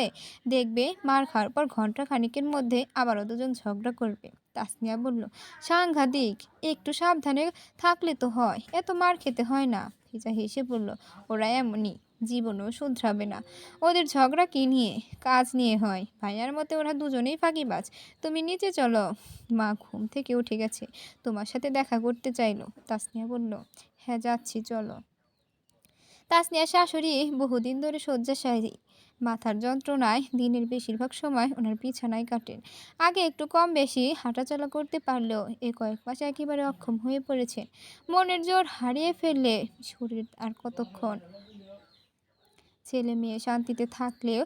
দেখবে মার খাওয়ার পর ঘন্টা খানিকের মধ্যে আবারও দুজন ঝগড়া করবে। তাসনিয়া বলল, সাংঘাতিক, একটু সাবধানে থাকলে তো হয়, এত মার খেতে হয় না। ফিজা হেসে বলল, ওরা এমনই, জীবনেও শুধরাবে না। ওদের ঝগড়া কি নিয়ে? কাজ নিয়ে হয়। ভাইয়ার মতে ওরা দুজনেই ফাঁকিবাজ। তুমি নিচে চলো, মা ঘুম থেকে উঠে গেছে, তোমার সাথে দেখা করতে চাইলো। তাসনিয়া বলল, হ্যাঁ যাচ্ছি, চলো। তাসনিয়ার শাশুড়ি বহুদিন ধরে শয্যাশায়ী। মাথার যন্ত্রণায় দিনের বেশিরভাগ সময় ওনার বিছানায় কাটেন। আগে একটু কম বেশি হাঁটাচলা করতে পারলেও এ কয়েক মাস একেবারে অক্ষম হয়ে পড়েছেন। মনের জোর হারিয়ে ফেললে শরীর আর কতক্ষণ। ছেলে মেয়ে শান্তিতে থাকলেও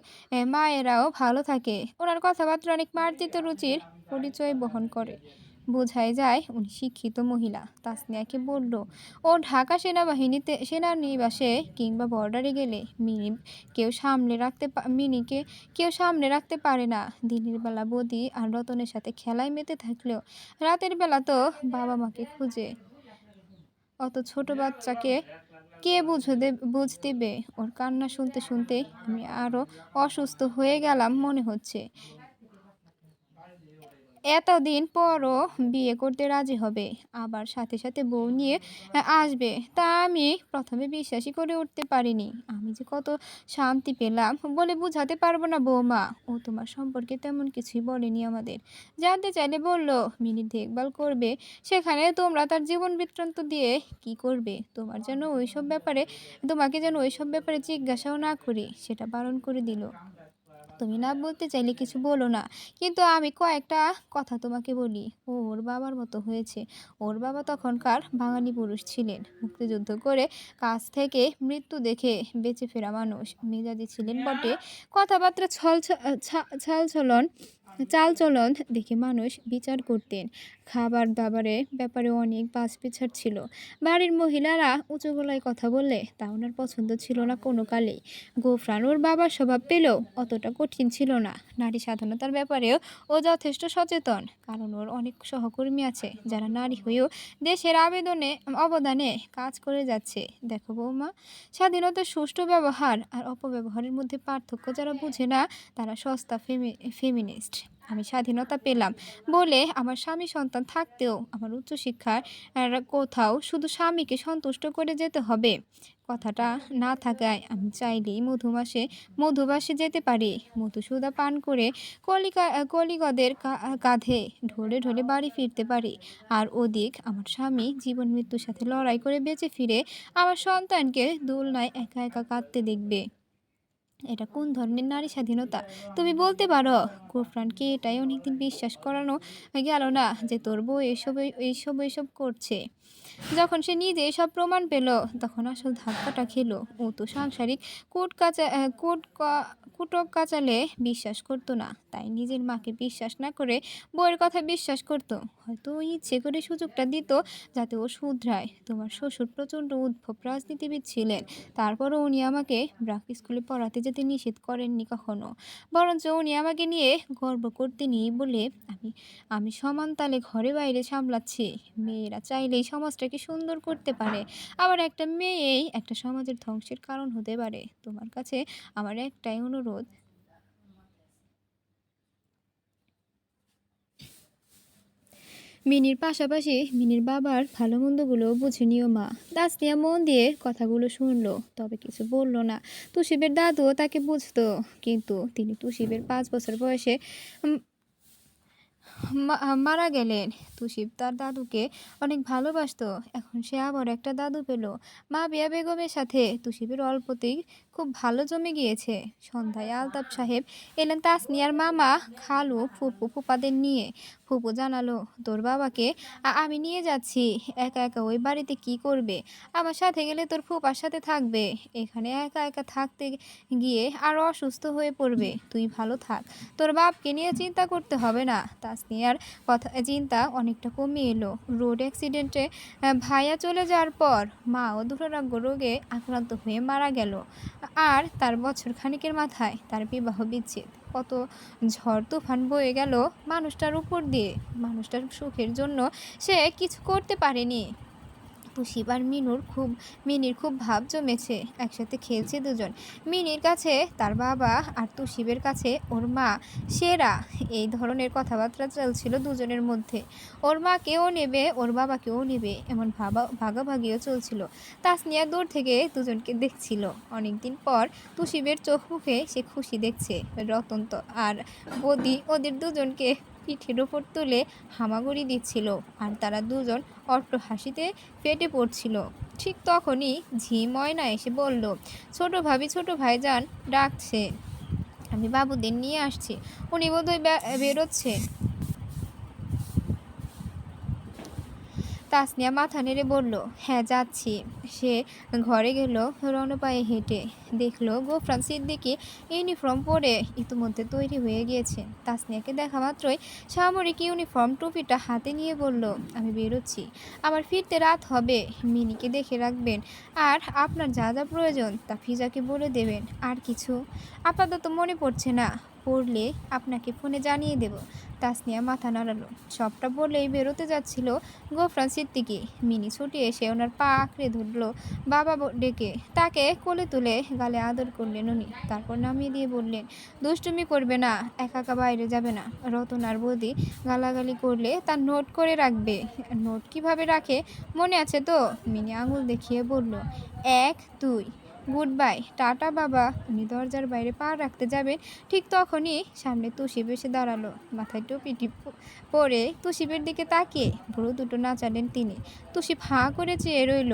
মায়েরাও ভালো থাকে। ওনার কথাবার্তা অনেক মার্জিত রুচির পরিচয় বহন করে। বোঝাই যায় উনি শিক্ষিত মহিলা। তাসনিয়াকে বলল, ও ঢাকা সেনানিবাসে কিংবা বর্ডারে গেলে মিনিকে কেউ সামলে রাখতে পারে না। দিনের বেলা বদি আর রতনের সাথে খেলায় মেতে থাকলেও রাতের বেলা তো বাবা মাকে খুঁজে। অত ছোট বাচ্চাকে কে বুঝ দিবে? ওর কান্না শুনতে শুনতে আমি আরো অসুস্থ হয়ে গেলাম মনে হচ্ছে। এতদিন পরও বিয়ে করতে রাজি হবে, আবার সাথে সাথে বউ নিয়ে আসবে, তা আমি প্রথমে বিশ্বাসই করে উঠতে পারিনি। আমি যে কত শান্তি পেলাম বলে বোঝাতে পারবো না বৌমা। ও তোমার সম্পর্কে তেমন কিছুই বলেনি আমাদের। জানতে চাইলে বলল মিনিট দেখভাল করবে, সেখানে তোমরা তার জীবন বৃত্তান্ত দিয়ে কি করবে। তোমাকে যেন ওইসব ব্যাপারে জিজ্ঞাসাও না করি, সেটা বারণ করে দিল। তুমি না বলতে চাইলে কিছু বলো না, কিন্তু আমি কয়েকটা কথা তোমাকে বলি। ও ওর বাবার মতো হয়েছে। ওর বাবা তখনকার বাঙালি পুরুষ ছিলেন, মুক্তিযুদ্ধ করে কাছ থেকে মৃত্যু দেখে বেঁচে ফেরা মানুষ। মেজাজি ছিলেন বটে, কথাবার্তা ছালছলন চালচলন দেখে মানুষ বিচার করতেন। খাবার দাবারের ব্যাপারে অনেক বাছবিচার ছিল। বাড়ির মহিলারা উঁচু গলায় কথা বললে তা ওনার পছন্দ ছিল না কোনো কালেই। গোফরান ওর বাবার স্বভাব পেলেও অতটা কঠিন ছিল না। নারী স্বাধীনতার ব্যাপারেও ও যথেষ্ট সচেতন, কারণ ওর অনেক সহকর্মী আছে যারা নারী হয়েও দেশের অবদানে কাজ করে যাচ্ছে। দেখো বৌমা, স্বাধীনতার সুষ্ঠু ব্যবহার আর অপব্যবহারের মধ্যে পার্থক্য যারা বুঝে না তারা সস্তা ফেমিনিস্ট। আমি স্বাধীনতা পেলাম বলে আমার স্বামী সন্তান থাকতেও আমার উচ্চশিক্ষার কোথাও শুধু স্বামীকে সন্তুষ্ট করে যেতে হবে কথাটা না থাকায় আমি চাইলেই মধুবাসে যেতে পারি, মধুসূদা পান করে কলিগদের কাঁধে ঢলে ঢলে বাড়ি ফিরতে পারি। আর ওদিক আমার স্বামী জীবন মৃত্যুর সাথে লড়াই করে বেঁচে ফিরে আমার সন্তানকে দোলনায় একা একা কাঁদতে দেখবে। এটা কোন ধরনের নারী স্বাধীনতা তুমি বলতে পারো? গোফরানকে এটাই অনেকদিন বিশ্বাস করানো গেল না যে তোর বউ এইসব করছে। যখন সে নিজে এসব প্রমাণ পেল তখন আসল ধাক্কাটা খেলো। ও তো সাংসারিক কুটক কাচালে বিশ্বাস করতো না, তাই নিজের মাকে বিশ্বাস না করে বউয়ের কথা বিশ্বাস করতো। হয়তো ও ইচ্ছে করে সুযোগটা দিত যাতে ও শুধরায়। তোমার শ্বশুর প্রচণ্ড উদ্ভব রাজনীতিবিদ ছিলেন, তারপরও উনি আমাকে ব্রাক স্কুলে পড়াতে যেতে নিষেধ করেননি কখনো। বরঞ্চ উনি আমাকে নিয়ে গর্ব করতেনি বলে আমি আমি সমান তালে ঘরে বাইরে সামলাচ্ছি। মেয়েরা চাইলেই সমাজটাকে সুন্দর করতে পারে, আবার একটা মেয়েই একটা সমাজের ধ্বংসের কারণ হতে পারে। তোমার কাছে আমার একটাই অনুরোধ, মিনির পাশাপাশি মিনির বাবার ভালো মন্দগুলোও বুঝে নিও মা। তাসনিয়া মন দিয়ে কথাগুলো শুনলো, তবে কিছু বলল না। তুষিবের দাদুও তাকে বুঝতো, কিন্তু তিনি তুষিবের 5 বছর বয়সে মারা গেলেন। তুষিব তার দাদুকে অনেক ভালোবাসতো। এখন সে আবার একটা দাদু পেল। বিয়া বেগমের সাথে তুষিবের অল্পতেই খুব ভালো জমে গিয়েছে। সন্ধ্যায় আলতাফ সাহেব এলেন তাসনিয়ার মামা, খালু, ফুপু, ফুপাদের নিয়ে। ফুপু জানালো, তোর বাবাকে আমি নিয়ে যাচ্ছি। একা একা ওই বাড়িতে কি করবে? আমার সাথে গেলে তোর ফুপার সাথে থাকবে। এখানে একা একা থাকতে গিয়ে আরো অসুস্থ হয়ে পড়বে। তুই ভালো থাক, তোর বাপকে নিয়ে চিন্তা করতে হবে না। তাসনিয়ার কথা চিন্তা অনেকটা কমে এলো। রোড অ্যাক্সিডেন্টে ভাইয়া চলে যাওয়ার পর মাও দুরারোগ্য রোগে আক্রান্ত হয়ে মারা গেল। আর তার বছর খানিকের মাথায় তার বিবাহ বিচ্ছেদ। কত ঝড় তুফান বয়ে গেল মানুষটার উপর দিয়ে। মানুষটার সুখের জন্য সে কিছু করতে পারেনি। তুষিব আর মিনির খুব ভাব জমেছে। একসাথে খেলছে দুজন। মিনির কাছে তার বাবা আর তুষিবের কাছে ওর মা সেরা। এই ধরনের কথাবার্তা চলছিল দুজনের মধ্যে। ওর মাকেও নেবে, ওর বাবাকেও নেবে, এমন ভাগাভাগিও চলছিল। তাসনিয়া দূর থেকে দুজনকে দেখছিল। অনেকদিন পর তুষিবের চোখ মুখে সে খুশি দেখছে। রতন তো আর বদি ওদের দুজনকে পিঠের ওপর তুলে হামাগুড়ি দিচ্ছিল। আর তারা দুজন অট্ট হাসিতে ফেটে পড়ছিল। ঠিক তখনই ঝি ময়না এসে বলল, ছোট ভাবি ছোট ভাইজান ডাকছে, আমি বাবুদের নিয়ে আসছি। উনি বোধহয় বেরোচ্ছে। তাসনিয়া মাথা নেড়ে বলল, হ্যাঁ যাচ্ছি। সে ঘরে গেল রণপায়ে হেঁটে। দেখলো গোফরান সিদ্দিকী ইউনিফর্ম পরে ইতিমধ্যে তৈরি হয়ে গিয়েছে। তাসনিয়াকে দেখা মাত্রই সামরিক ইউনিফর্ম টুপিটা হাতে নিয়ে বলল, আমি বেরোচ্ছি, আমার ফিরতে রাত হবে। মিনিকে দেখে রাখবেন, আর আপনার যা যা প্রয়োজন তা ফিজাকে বলে দেবেন। আর কিছু আপাতত মনে পড়ছে না, পড়লে আপনাকে ফোনে জানিয়ে দেব। তাসনিয়া মাথা নাড়ালো। সবটা বলেই বেরোতে যাচ্ছিল গোফরান সিদ্দিকী। মিনি ছুটে এসে ওনার পা আঁকড়ে ধরলো বাবা ডেকে। তাকে কোলে তুলে গালে আদর করলেন উনি। তারপর নামিয়ে দিয়ে বললেন, দুষ্টুমি করবে না, একা একা বাইরে যাবে না। রতন আর বৌদি গালাগালি করলে তার নোট করে রাখবে। নোট কিভাবে রাখে মনে আছে তো? মিনি আঙুল দেখিয়ে বলল, 1 2 গুড বাই, টাটা বাবা। উনি দরজার বাইরে পা রাখতে যাবেন, ঠিক তখনই সামনে তুষিব এসে দাঁড়ালো। মাথায় টুপিটি পরে তুষিবের দিকে তাকিয়ে ভুরু দুটো নাচালেন তিনি। তুষিব হাঁ করে চেয়ে রইল।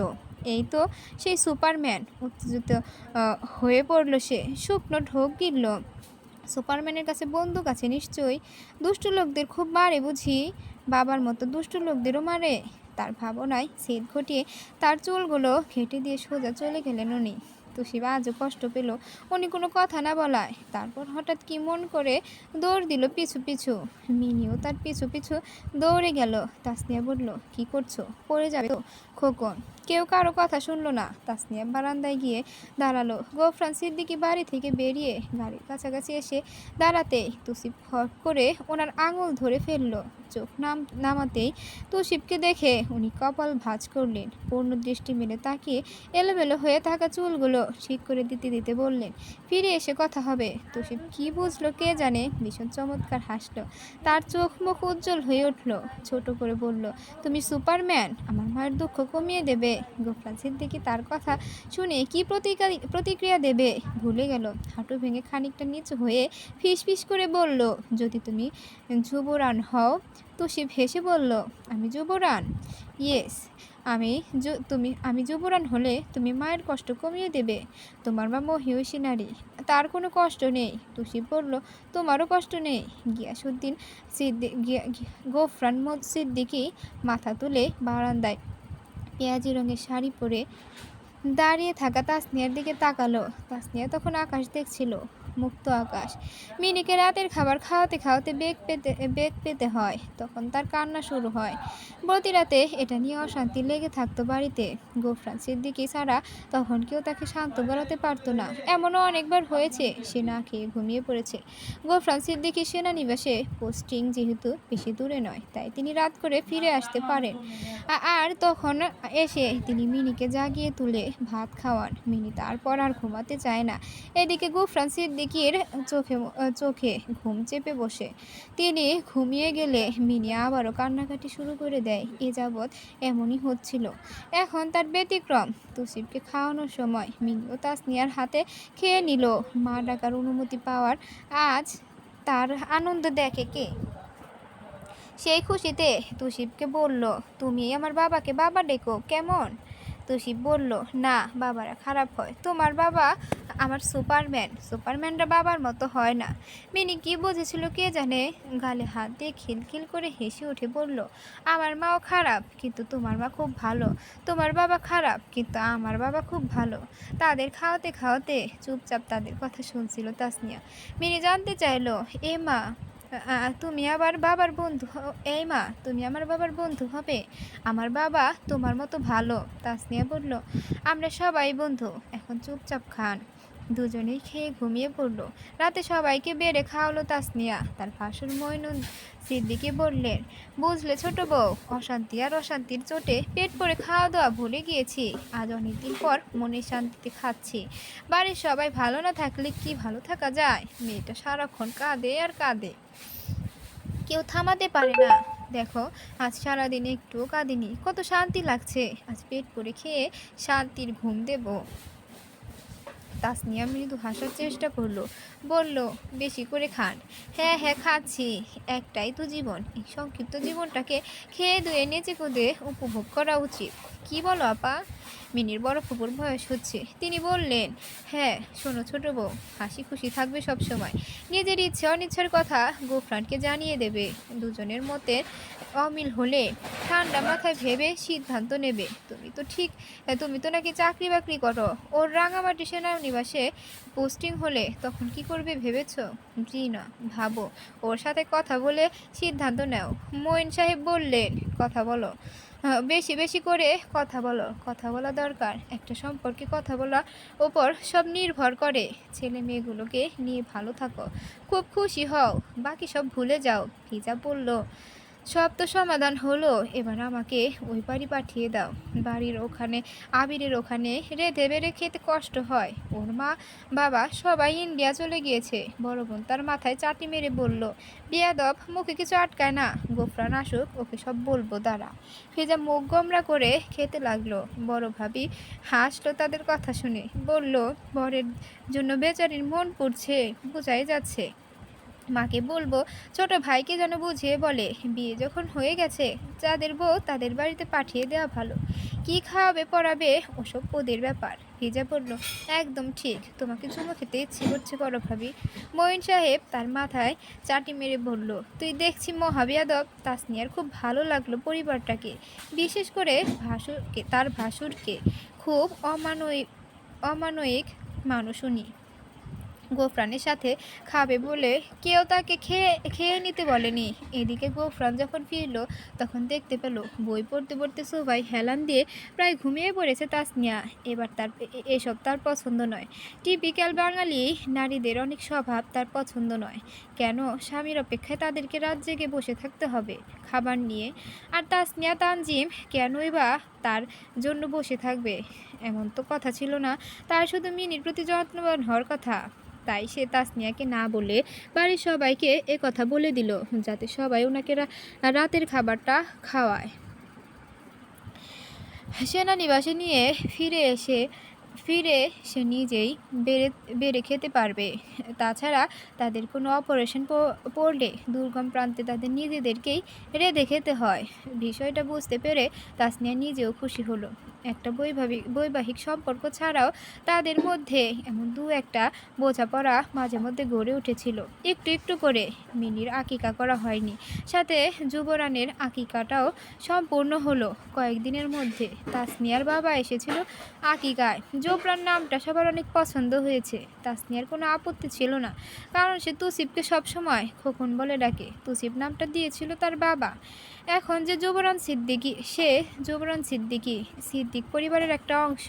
এই তো সেই সুপারম্যান। উত্তেজিত হয়ে পড়ল সে। শুকনো ঢোক গিলল। সুপারম্যানের কাছে বন্দুক আছে নিশ্চয়ই। দুষ্ট লোকদের খুব মারে বুঝি? বাবার মতো দুষ্ট লোকদেরও মারে? তার ভাবনায় ছেদ ঘটিয়ে তার চুলগুলো ঘেঁটে দিয়ে সোজা চলে গেলেন উনি। তুষিব আজও কষ্ট পেল উনি কোনো কথা না বলায়। তারপর হঠাৎ কি মন করে দৌড় দিল পিছু পিছু। মিনিও তার পিছু পিছু দৌড়ে গেল। তাসনিয়া বলল, কি করছো? পড়ে যাবে তো খোকন। কেউ কারো কথা শুনলো না। তাসনিয়া বারান্দায় গিয়ে দাঁড়ালো। গোফরান সিদ্দিকী বাড়ি থেকে বেরিয়ে গাড়ির কাছাকাছি এসে দাঁড়াতেই তুষিব ফট করে ওনার আঙুল ধরে ফেললো। চোখ নামাতেই তুষিবকে দেখে উনি কপাল ভাঁজ করলেন। পূর্ণ দৃষ্টি মেলে তাকিয়ে এলোমেলো হয়ে থাকা চুলগুলো ঠিক করে দিতে দিতে বললেন, ফিরে এসে কথা হবে। তুষিব কি বুঝলো কে জানে, ভীষণ চমৎকার হাসলো। তার চোখ মুখ উজ্জ্বল হয়ে উঠল। ছোট করে বলল, তুমি সুপারম্যান, আমার মায়ের দুঃখ কমিয়ে দেবে। গোফরান সিদ্দিকী তার কথা শুনে কি প্রতিক্রিয়া দেবে ভুলে গেল। হাঁটু ভেঙে খানিকটা নিচু হয়ে ফিস ফিস করে বলল, যদি তুমি যুবরান হও। তুষিব হেসে বলল, আমি যুবরান? ইয়েস, আমি যুবরান হলে তুমি মায়ের কষ্ট কমিয়ে দেবে। তোমার মা মহিষী নারী, তার কোনো কষ্ট নেই। তুষিব বলল, তোমারও কষ্ট নেই? গিয়াসউদ্দিন গোফরান সিদ্দিকী মাথা তুলে বারান্দায় পেঁয়াজি রঙের শাড়ি পরে দাঁড়িয়ে থাকা তাসনিয়ার দিকে তাকালো। তাসনিয়া তখন আকাশ দেখছিল, মুক্ত আকাশ। মিনিকে রাতের খাবার খাওয়াতে খাওয়াতে বেগ পেতে হয়, তখন তার কান্না শুরু হয়। প্রতি রাতে এটা নিয়ে অশান্তি লেগে থাকতো বাড়িতে। গোফরান সিদ্দিকী ছাড়া তখন কেউ তাকে শান্ত গলাতে পারতো না। এমনও অনেকবার হয়েছে সে না খেয়ে ঘুমিয়ে পড়েছে। গোফরান সিদ্দিকী সেনানিবাসে পোস্টিং যেহেতু বেশি দূরে নয়, তাই তিনি রাত করে ফিরে আসতে পারেন। আর তখন এসে তিনি মিনিকে জাগিয়ে তুলে ভাত খাওয়ান। মিনি তারপর আর ঘুমাতে চায় না। এদিকে গোফরান সিদ্দিকীর চোখে ঘুম চেপে বসে। তিনি ঘুমিয়ে গেলে মিনি আবারও কান্নাকাটি শুরু করে দেয়। এ যাবৎ এমনই হচ্ছিল। এখন তার ব্যতিক্রম। তুষিবকে খাওয়ানোর সময় মিনিও তাসনিয়ার হাতে খেয়ে নিল। মা ডাকার অনুমতি পাওয়ার আজ তার আনন্দ দেখে কে? সেই খুশিতে তুষিবকে বলল, তুমি আমার বাবাকে বাবা ডেকো কেমন? তুষিব বলল, না, বাবারা খারাপ হয়। তোমার বাবা আমার সুপারম্যান, সুপারম্যানরা বাবার মতো হয় না। মিনি কি বুঝেছিল কে জানে, গালে হাত দিয়ে খিলখিল করে হেসে উঠে বলল, আমার মাও খারাপ, কিন্তু তোমার মা খুব ভালো। তোমার বাবা খারাপ, কিন্তু আমার বাবা খুব ভালো। তাদের খাওয়াতে খাওয়াতে চুপচাপ তাদের কথা শুনছিল তাসনিয়া। মিনি জানতে চাইলো, এ মা, তুমি আবার বাবার বন্ধু এই মা, তুমি আমার বাবার বন্ধু হবে? আমার বাবা তোমার মতো ভালো। তাসনিয়া বলল, আমরা সবাই বন্ধু, এখন চুপচাপ খান। দুজনেই খেয়ে ঘুমিয়ে পড়ল। রাতে সবাইকে বেড়ে খাওয়ালো তাসনিয়া। তার ভাসুর মইনুন সিদ্দিকে বললেন, বুঝলে ছোট বউ, অশান্তি আর অশান্তির চোটে পেট ভরে খাওয়া দাওয়া ভুলে গিয়েছি। আজ অনেকদিন পর মনে শান্তিতে খাচ্ছি। বাড়ির সবাই ভালো না থাকলে কি ভালো থাকা যায়? মেয়েটা সারাক্ষণ কাঁদে আর কাঁদে, কেউ থামাতে পারে না। দেখো, আজ সারাদিন একটুও কাঁদিনি, কত শান্তি লাগছে। আজ পেট ভরে খেয়ে শান্তির ঘুম দেব। তাসনিয়া মৃদু হাসার চেষ্টা করলো, বলল, বেশি করে খান। হ্যাঁ হ্যাঁ খাচ্ছি, একটাই তো জীবন, এই সংক্ষিপ্ত জীবনটাকে খেয়ে ধুয়ে নেচে কুদে উপভোগ করা উচিত। কি বলো আপা? মিনির বড় ফুপুর বয়স হচ্ছে। তিনি বললেন, হ্যাঁ শোনো ছোট বউ, হাসি খুশি থাকবে সব সময়। নিজের ইচ্ছে অনিচ্ছার কথা গোফরানকে জানিয়ে দেবে। দুজনের মতে অমিল হলে ঠান্ডা মাথায় ভেবে সিদ্ধান্ত নেবে। তুমি তো নাকি চাকরি বাকরি করো। ওর রাঙামাটি সেনানিবাসে পোস্টিং হলে তখন কি করবে ভেবেছ? জি না, ভাবো, ওর সাথে কথা বলে সিদ্ধান্ত নাও। মঈন সাহেব বললেন, কথা বলো, বেশি বেশি করে কথা বলো। কথা বলা দরকার। একটা সম্পর্কে কথা বলার ওপর সব নির্ভর করে। ছেলে মেয়েগুলোকে নিয়ে ভালো থাকো, খুব খুশি হও, বাকি সব ভুলে যাও। হিজাব বলল, সব তো সমাধান হলো, এবার আমাকে ওই বাড়ি পাঠিয়ে দাও। বাড়ির ওখানে, আবিরের ওখানে রেঁধে বেড়ে খেতে কষ্ট হয়। ওর মা বাবা সবাই ইন্ডিয়া চলে গিয়েছে। বড় বোন তার মাথায় চাটি মেরে বলল, বিয়াদব, মুখে কিছু আটকায় না। গোফরান আসুক, ওকে সব বলবো দাঁড়া। ফিজা মুখ গোমরা করে খেতে লাগলো। বড় ভাবি হাসলো তাদের কথা শুনে, বলল, বরের জন্য বেচারির মন পড়ছে, বোঝাই যাচ্ছে। মাকে বলবো ছোট ভাইকে যেন বুঝিয়ে বলে, বিয়ে যখন হয়ে গেছে যাদের বউ তাদের বাড়িতে পাঠিয়ে দেওয়া ভালো। কি খাওয়াবে পড়াবে ওসব ওদের ব্যাপার। হিজা বলল, একদম ঠিক, তোমাকে চুমো খেতে ইচ্ছে করছে বড় ভাবি। মঈন সাহেব তার মাথায় চাটি মেরে বলল, তুই দেখছি মহাবিয়াদব। তাসনিয়ার খুব ভালো লাগলো পরিবারটাকে, বিশেষ করে ভাসুরকে, তার ভাসুরকে। খুব অমানয়িক মানুষ উনি। গোফরানের সাথে খাবে বলে কেউ তাকে খেয়ে নিতে বলেনি। এদিকে গোফরান যখন ফিরল তখন দেখতে পেল বই পড়তে পড়তে সোফায় হেলান দিয়ে প্রায় ঘুমিয়ে পড়েছে তাসনিয়া। এবার এসব তার পছন্দ নয়। টিপিক্যাল বাঙালি নারীদের অনেক স্বভাব তার পছন্দ নয়। কেন স্বামীর অপেক্ষায় তাদেরকে রাত জেগে বসে থাকতে হবে খাবার নিয়ে? আর তাসনিয়া তানজিম কেনই বা তার জন্য বসে থাকবে? এমন তো কথা ছিল না। তার শুধু মিনির প্রতি যত্নবান হওয়ার কথা। তাই সে তাসনিয়াকে না বলে বাড়ির সবাইকে কথা বলে দিল, যাতে সবাই ওনাকে রাতের খাবারটা খাওয়ায়। সেনানিবাসে নিয়ে ফিরে সে নিজেই বেড়ে খেতে পারবে। তাছাড়া তাদের কোনো অপারেশন পড়লে দুর্গম প্রান্তে তাদের নিজেদেরকেই রেঁধে খেতে হয়। বিষয়টা বুঝতে পেরে তাসনিয়া নিজেও খুশি হলো। একটা বৈবাহিক সম্পর্ক ছাড়াও তাদের মধ্যে এমন দু একটা বোঝাপড়া মাঝে মধ্যে গড়ে উঠেছিল একটু একটু করে। মিনির আকিকা করা হয়নি, সাথে যুবরানের আকিকাটাও সম্পূর্ণ হলো কয়েকদিনের মধ্যে। তাসনিয়ার বাবা এসেছিল আকিকায়। জোবরান নামটা সবার অনেক পছন্দ হয়েছে। তাসনিয়ার কোনো আপত্তি ছিল না, কারণ সে তুসিবকে সবসময় খোকন বলে ডাকে। তুসিব নামটা দিয়েছিল তার বাবা। এখন যে যুবরান সিদ্দিকী, সে যুবরান সিদ্দিক পরিবারের একটা অংশ।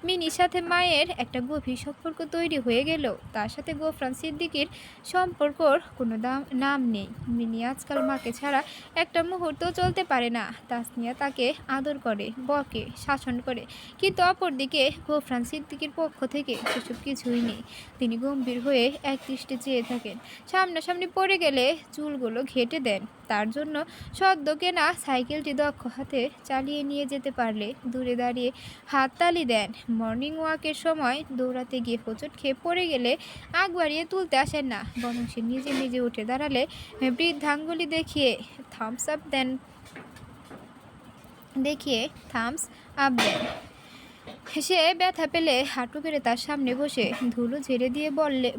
মিনির সাথে মায়ের একটা গভীর সম্পর্ক তৈরি হয়ে গেল, তার সাথে গোফরান সিদ্দিকীর সম্পর্কর কোনো নাম নেই। মিনি আজকাল মাকে ছাড়া একটা মুহূর্ত চলতে পারে না। তাসনিয়া তাকে আদর করে, বকে, শাসন করে, কিন্তু অপরদিকে গোফরান সিদ্দিকীর পক্ষ থেকে সেসব কিছুই নেই। তিনি গম্ভীর হয়ে একদৃষ্টে চেয়ে থাকেন। সামনাসামনি পড়ে গেলে চুলগুলো ঘেঁটে দেন। তার জন্য সদ্য কেনা সাইকেলটি দক্ষ হাতে চালিয়ে নিয়ে যেতে পারলে দূরে দাঁড়িয়ে হাততালি দেন। মর্নিং ওয়াকের সময় দৌড়াতে গিয়ে হোঁচট খেয়ে পড়ে গেলে আগ বাড়িয়ে তুলতে আসেন না, বরং সে নিজে নিজে উঠে দাঁড়ালে বৃদ্ধাঙ্গুলি দেখিয়ে থামস আপ দেন। সে ব্যথা পেলে হাঁটু গেড়ে তার সামনে বসে ধুলো ঝেড়ে দিয়ে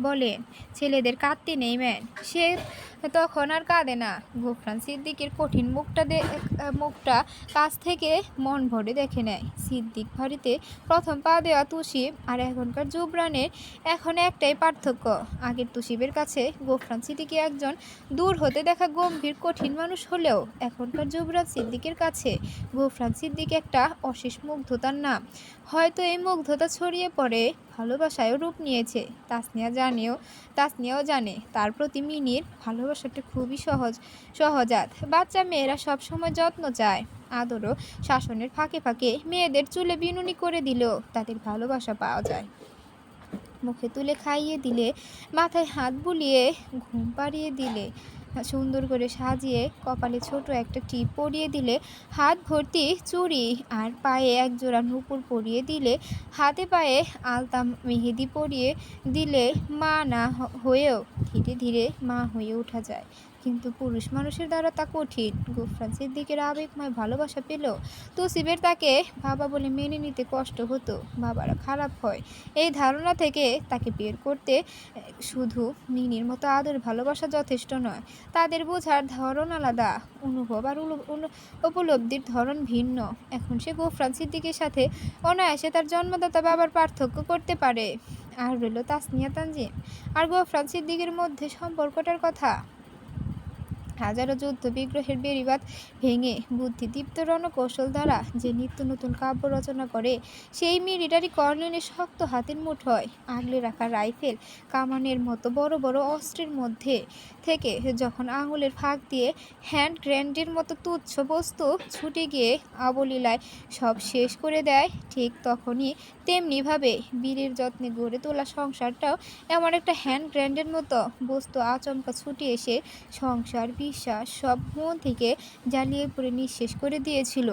বলেন, ছেলেদের কাঁদতে নেই ম্যান। সে তখন আর কাঁদে না। গোফরান সিদ্দিকের কঠিন মুখটা কাছ থেকে মন ভরে দেখে নেয়। সিদ্দিক বাড়িতে প্রথম পা দেওয়া তুসিব আর এখনকার জুবরানের এখন একটাই পার্থক্য। আগের তুসিবের কাছে গোফরান সিদ্দিক একজন দূর হতে দেখা গম্ভীর কঠিন মানুষ হলেও এখনকার জুবরান সিদ্দিকের কাছে গোফরান সিদ্দিক একটা অশেষ মুগ্ধতার নাম। হয়তো এই মুগ্ধতা ছড়িয়ে পড়ে ভালোবাসায়ও রূপ নিয়েছে। তাসনিয়াও জানে তার প্রতি মিনির ভালোবাসাটা খুবই সহজাত। বাচ্চা মেয়েরা সবসময় যত্ন চায়, আদর ও শাসনের ফাঁকে ফাঁকে মেয়েদের চুলে বিনুনি করে দিলেও তাদের ভালোবাসা পাওয়া যায়। মুখে তুলে খাইয়ে দিলে, মাথায় হাত বুলিয়ে ঘুম পাড়িয়ে দিলে, সুন্দর করে সাজিয়ে কপালে ছোট একটা টিপ পরিয়ে দিলে, হাত ভর্তি চুড়ি আর পায়ে একজোড়া নূপুর পরিয়ে দিলে, হাতে পায়ে আলতা মেহেদি পরিয়ে দিলে মা না হয়েও ধীরে ধীরে মা হয়ে ওঠা যায়। কিন্তু পুরুষ মানুষের দ্বারা তা কঠিন। গোফরান সিদ্দিকের আবেগময় ভালোবাসা পেলেও তুসিবের তাকে বাবা বলে মেনে নিতে কষ্ট হতো। বাবারা খারাপ হয় এই ধারণা থেকে তাকে বের করতে শুধু মিনির মতো আদর ভালোবাসা যথেষ্ট নয়, তাদের বোঝার ধরন আলাদা, অনুভব আর উপলব্ধির ধরন ভিন্ন। এখন সে গোফরান সিদ্দিকের সাথে অনায়াসে তার জন্মদাতা বাবার পার্থক্য করতে পারে। আর রইল তাসনিয়া তানজিম আর গোফরান সিদ্দিকের মধ্যে সম্পর্কটার কথা। হাজারো যুদ্ধ বিগ্রহের বেড়িবাঁধ ভেঙে বুদ্ধিদীপ্ত রণকৌশল দ্বারা যে নিত্য নতুন কাব্য রচনা করে, সেই মিলিটারি কর্নেলের শক্ত হাতের মুঠোয় আগলে রাখা রাইফেল কামানের মতো বড় বড় অস্ত্রের মধ্যে থেকে যখন আঙুলের ফাঁক দিয়ে হ্যান্ড গ্রেনেডের মতো তুচ্ছ বস্তু ছুটে গিয়ে অবলীলায় সব শেষ করে দেয়, ঠিক তখনই তেমনিভাবে বীরের যত্নে গড়ে তোলা সংসারটাও এমন একটা হ্যান্ড গ্রেনেডের মতো বস্তু আচমকা ছুটে এসে সংসার বিশ্বাস সব মন থেকে জ্বালিয়ে পড়ে নিঃশেষ করে দিয়েছিল।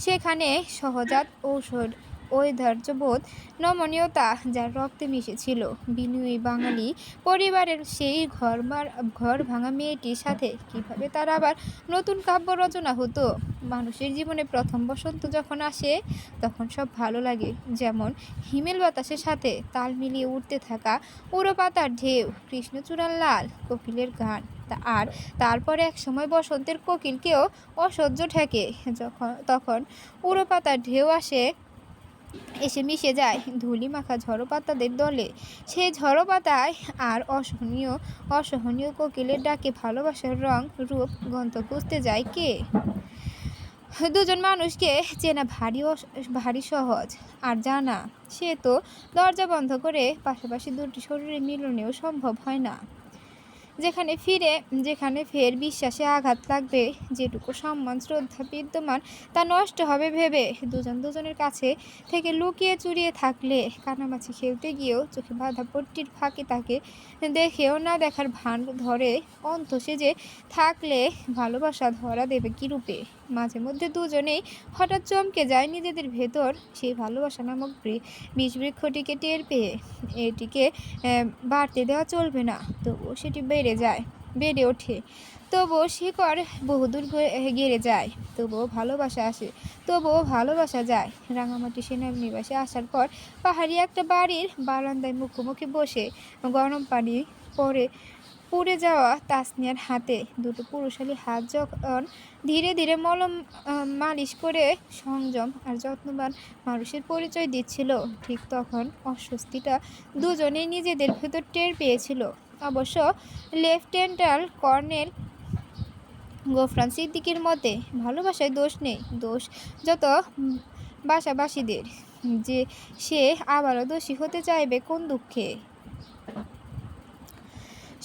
সেখানে সহজাত ঔদার্যবোধ, নমনীয়তা যার রক্তে মিশেছিল। বিনয়ী বাঙালি পরিবারের সেই ঘর ভাঙা মেয়েটির সাথে কিভাবে তার আবার নতুন কাব্য রচনা হতো। মানুষের জীবনে প্রথম বসন্ত যখন আসে তখন সব ভালো লাগে, যেমন হিমেল বাতাসের সাথে তাল মিলিয়ে উঠতে থাকা উড়ো পাতার ঢেউ, কৃষ্ণচূড়ার লাল কোকিলের গান। আর তারপরে এক সময় বসন্তের কোকিলকেও অসহ্য ঠেকে তখন উড়ো পাতার ঢেউ এসে মিশে যায় ধুলি মাখা ঝড়ো পাতাদের দলে। সেই ঝড়ো পাতায় আর অসহনীয় কোকিলের ডাকে ভালোবাসার রং রূপ গন্ধ খুঁজতে যায় কে? দুজন মানুষকে চেনা ভারী সহজ, আর জানা সে তো দরজা বন্ধ করে পাশাপাশি দুটি শরীরের মিলনেও সম্ভব হয় না। যেখানে ফের বিশ্বাসে আঘাত লাগবে, যেটুকু সম্মান শ্রদ্ধা বিদ্যমান তা নষ্ট হবে ভেবে দুজন দুজনের কাছে থেকে লুকিয়ে চুরিয়ে থাকলে, কানামাছি খেলতে গিয়েও চোখে বাঁধা পট্টির ফাঁকে তাকে দেখেও না দেখার ভান ধরে অন্ত সেজে থাকলে ভালোবাসা ধরা দেবে কী রূপে? মাঝে মধ্যে দুজনেই হঠাৎ চমকে যায় নিজেদের ভেতর সেই ভালোবাসা নামক বিষবৃক্ষটিকে টের পেয়ে। এটিকে বাড়তে দেওয়া চলবে না, তবুও সেটি বেড়ে ওঠে, তবুও শিকড় বহুদূর গেড়ে যায়, তবুও ভালোবাসা আসে, তবুও ভালোবাসা যায়। রাঙামাটি সেনানিবাসে আসার পর পাহাড়ি একটা বাড়ির বারান্দায় মুখোমুখি বসে গরম পানি পুড়ে যাওয়া তাসনিয়ার হাতে দুটো পুরুষালী হাত যখন ধীরে ধীরে মলম মালিশ করে সংযম আর যত্নবান মানুষের পরিচয় দিচ্ছিল, ঠিক তখন অস্বস্তিটা দুজনেই নিজেদের ভেতর টের পেয়েছিল। অবশ্য লেফটেন্যান্ট কর্নেল গোফরান সিদ্দিকের মতে ভালোবাসায় দোষ নেই, দোষ যত বাসাবাসীদের, যে সে আবারও দোষী হতে চাইবে কোন দুঃখে?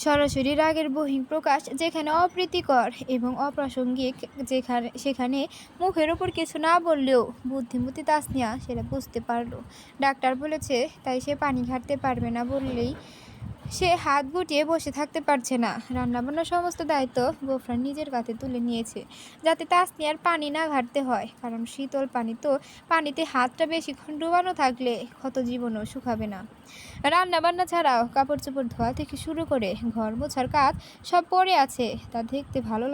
সরাসরি রাগের বহিঃপ্রকাশ যেখানে অপ্রীতিকর এবং অপ্রাসঙ্গিক, সেখানে মুখের ওপর কিছু না বললেও বুদ্ধিমতী তাসনিয়া সেটা বুঝতে পারল। ডাক্তার বলেছে, তাই সে পানি ঘাটতে পারবে না বললেই সে হাত গুটিয়ে বসে থাকতে পারছে না। রান্নাবান্নার সমস্ত দায়িত্ব গোফরান নিজের কাঁধে তুলে নিয়েছে, যাতে তাসনিয়ার পানি না ঘাটতে হয়। কারণ শীতল পানি তো পানিতে হাতটা বেশিক্ষণ ডুবানো থাকলে ক্ষত জীবনও শুকাবে না। রান্নাবান্না ছাড়াও কাপড় চোপড় ধোয়া থেকে শুরু করে ঘর মোছার কাজ সব পড়ে আছে। তা দেখতে ভালো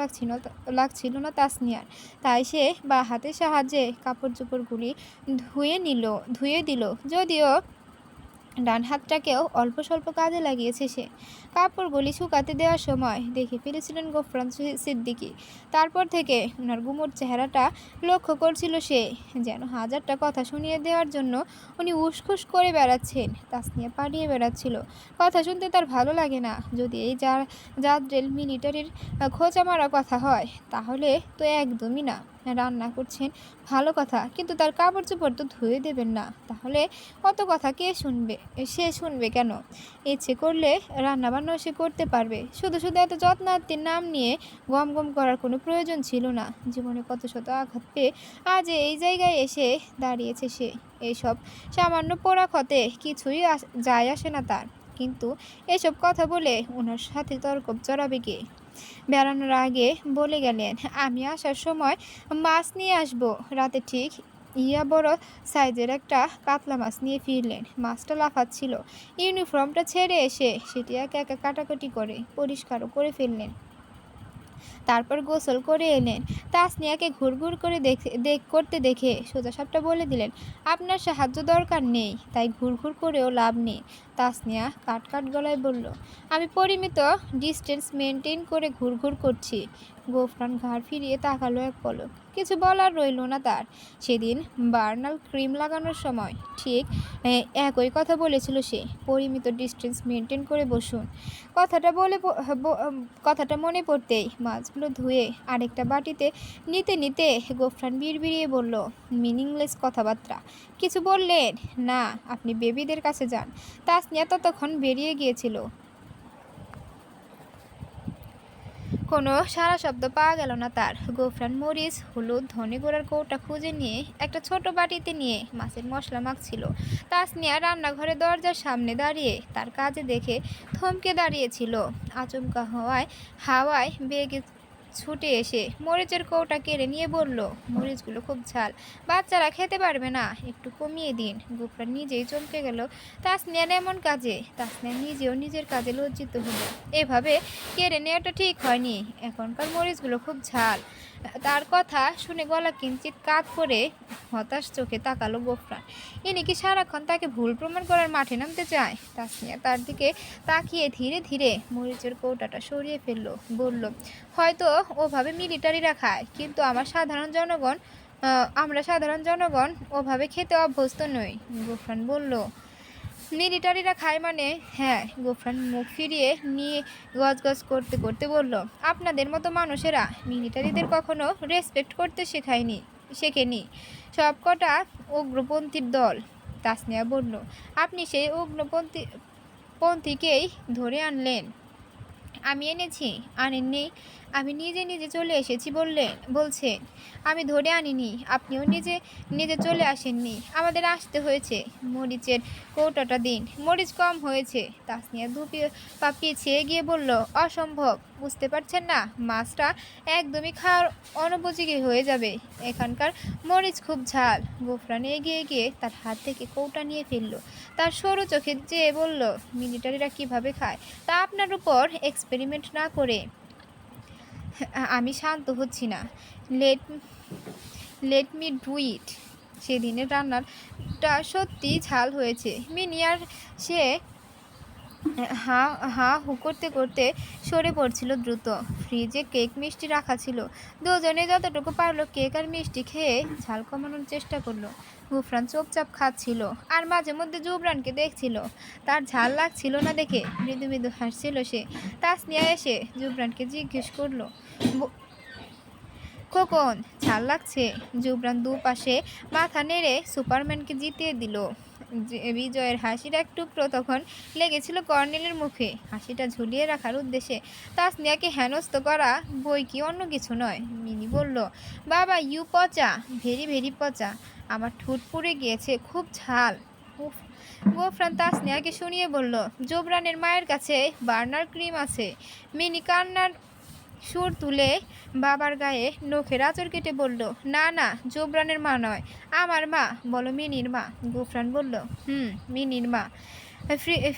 লাগছিল না তাসনিয়ার। তাই সে বা হাতের সাহায্যে কাপড় চোপড়গুলি ধুয়ে দিল। যদিও ডান হাতটাকেও অল্প স্বল্প কাজে লাগিয়েছে সে। কাপড়গুলি শুকাতে দেওয়ার সময় দেখে ফেলেছিলেন গফরান সিদ্দিকী। তারপর থেকে ওনার গুমোট চেহারাটা লক্ষ্য করছিল সে, যেন হাজারটা কথা শুনিয়ে দেওয়ার জন্য উনি উসখুস করে বেড়াচ্ছেন। তাসনিয়া পালিয়ে বেড়াচ্ছিল। কথা শুনতে তার ভালো লাগে না। যদি এই জাদ্রেল মিলিটারির খোঁচা মারা কথা হয়, তাহলে তো একদমই না। রান্না করছেন ভালো কথা, কিন্তু তার কাপড় চোপড় তো ধুয়ে দেবেন না। তাহলে অত কথা সে শুনবে কেন? ইচ্ছে করলে রান্নাবান্নাও সে করতে পারবে। শুধু শুধু এত যত্নার্থীর নাম নিয়ে গম গম করার কোনো প্রয়োজন ছিল না। জীবনে কত শত আঘাত পেয়ে আজ এই জায়গায় এসে দাঁড়িয়েছে সে। এইসব সামান্য পোড়া ক্ষতে কিছুই যায় আসে না তার। কিন্তু এসব কথা বলে ওনার সাথে তর্ক জড়াবে কে? বেড়ানোর আগে বলে গেলেন, আমি আসার সময় মাছ নিয়ে আসবো। রাতে ঠিক বড় সাইজের একটা কাতলা মাছ নিয়ে ফিরলেন। মাছটা লাফাচ্ছিল। ইউনিফর্মটা ছেড়ে এসে সেটি একা একা কাটাকাটি করে পরিষ্কারও করে ফেললেন। তারপর গোসল করে এলেন। তাসনিয়াকে ঘুরঘুর করে করতে দেখে সোজাসাপটা বলে দিলেন, আপনার সাহায্য দরকার নেই, তাই ঘুরঘুর করেও লাভ নেই। তাসনিয়া কাট গলায় বলল, আমি পরিমিত ডিস্টেন্স মেনটেন করে ঘুরঘুর করছি। গোফরান ঘাড় ফিরিয়ে তাকালো এক পলক। কিছু বলার রইল না তার। সেদিন বার্নাল ক্রিম লাগানোর সময় ঠিক একই কথা বলেছিল সে, পরিমিত ডিস্টেন্স মেনটেন করে বসুন। কথাটা মনে পড়তেই মাছগুলো ধুয়ে আরেকটা বাটিতে নিতে গোফরান বিড়বিড়িয়ে বলল, মিনিংলেস কথাবার্তা। কিছু বললেন না, আপনি বেবিদের কাছে যান। তাসনিয়া ততক্ষণ বেরিয়ে গিয়েছিল। কোনো সারা শব্দ পাওয়া গেল না তার। গোফরান মরিচ, হলুদ, ধনে গুঁড়ার কৌটা খুঁজে নিয়ে একটা ছোট বাটিতে নিয়ে মাছের মশলা মাখছিল। তাসনিয়া রান্নাঘরে দরজার সামনে দাঁড়িয়ে তার কাজে দেখে থমকে দাঁড়িয়েছিল। আচমকা হাওয়ায় বেগে ছুটে এসে মরিচের কৌটা কেড়ে নিয়ে বলল, মরিচগুলো খুব ঝাল, বাচ্চারা খেতে পারবে না, একটু কমিয়ে দিন। গোফরান নিজেই চমকে গেল তাসনিয়ার এমন কাজে। তাসনিয়া নিজেও নিজের কাজে লজ্জিত হলো। এভাবে কেড়ে নেওয়াটা ঠিক হয়নি। এখনকার মরিচগুলো খুব ঝাল। তার কথা শুনে গলা কিঞ্চিত কাত করে হতাশ চোখে তাকালো গোফরান। ইনি কি সারাক্ষণ তাকে ভুল প্রমাণ করার মাঠে নামতে চায়? তাসনিয়া তার দিকে তাকিয়ে ধীরে ধীরে মরিচের কৌটাটা সরিয়ে ফেললো। বলল, হয়তো ওভাবে মিলিটারিরা খায়, কিন্তু আমরা সাধারণ জনগণ ওভাবে খেতে অভ্যস্ত নই। গোফরান বলল, মিলিটারিরা খায় মানে? হ্যাঁ। গোফরান মুখ ফিরিয়ে নিয়ে গজগজ করতে করতে বলল, আপনাদের মতো মানুষেরা মিলিটারিদের কখনো রেসপেক্ট করতে শেখেনি। সবকটা উগ্রপন্থীর দল। তাসনিয়া বলল, আপনি সেই পন্থীকেই ধরে আনলেন? আমি এনেছি? আনেননি, আমি নিজে চলে এসেছি বলছেন। আমি ধরে আনিনি, আপনিও নিজে চলে আসেননি, আমাদের আসতে হয়েছে। মরিচের কৌটাটা দিন, মরিচ কম হয়েছে। তাসনিয়া পা পিছিয়ে গিয়ে বলল, অসম্ভব, বুঝতে পারছেন না, মাছটা একদমই খাওয়ার অনুপযোগী হয়ে যাবে। এখানকার মরিচ খুব ঝাল। গোফরান এগিয়ে গিয়ে তার হাত থেকে কৌটা নিয়ে ফেলল। তার সরু চোখে চেয়ে বলল, মিলিটারিরা কিভাবে খায় তা আপনার উপর এক্সপেরিমেন্ট না করে আমি শান্ত হচ্ছি না। Let me do it. সেদিনের রান্নাটা সত্যি ঝাল হয়েছে। মিনিয়ার সে হা হু করতে সরে পড়ছিল দ্রুত। ফ্রিজে কেক মিষ্টি রাখা ছিল। দুজনে যতটুকু পারলো কেক আর মিষ্টি খেয়ে ঝাল কমানোর চেষ্টা করলো। গুফরান চুপচাপ খাচ্ছিল আর মাঝে মধ্যে জুবরানকে দেখছিল। তার ঝাল লাগছিল না দেখে মৃদু মৃদু হাসছিল সে। তাসনিয়া এসে জুবরানকে জিজ্ঞেস করলো, খোকন, ঝাল লাগছে? জুবরান দুপাশে মাথা নেড়ে সুপারম্যানকে জিতিয়ে দিল। বিজয়ের হাসির এক টুকরো তখন লেগেছিল কর্নেলের মুখে। হাসিটা ঝুলিয়ে রাখার উদ্দেশ্যে তাসনিয়াকে হেনস্থ করা বই কি অন্য কিছু নয়। মিনি বলল, বাবা, ইউ পচা, ভেরি ভেরি পচা, আমার ঠোঁট পুড়ে গিয়েছে, খুব ঝাল। উফ, গোফরান তাসনিয়াকে শুনিয়ে বলল, জোবরানের মায়ের কাছে বার্নার ক্রিম আছে। মিনি কান্নার সুর তুলে বাবার গায়ে নখের আঁচড় কেটে বলল, না না, জোবরানের মা নয়, আমার মা। বলো মিনির মা। গোফরান বলল, মিনির মা।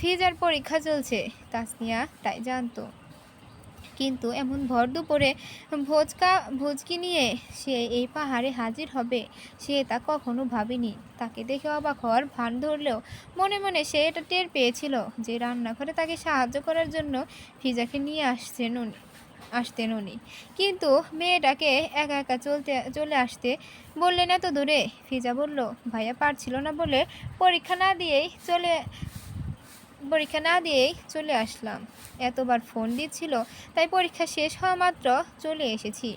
ফিজার পরীক্ষা চলছে। তাসনিয়া তাই জানতো, কিন্তু এমন ভর দুপুরে ভোজকি নিয়ে সে এই পাহাড়ে হাজির হবে সে তা কখনো ভাবেনি। তাকে দেখে অবাক হওয়ার ভান ধরলেও মনে মনে সে এটা টের পেয়েছিল যে রান্নাঘরে তাকে সাহায্য করার জন্য ফিজাকে নিয়ে আসতেন উনি। কিন্তু মেয়েটাকে একা একা চলে আসতে বললেন এত দূরে। ফিজা বলল, ভাইয়া পারছিল না বলে পরীক্ষা না দিয়েই চলে আসলাম। এতবার ফোন দিচ্ছিল, তাই পরীক্ষা শেষ হওয়া মাত্র চলে এসেছি।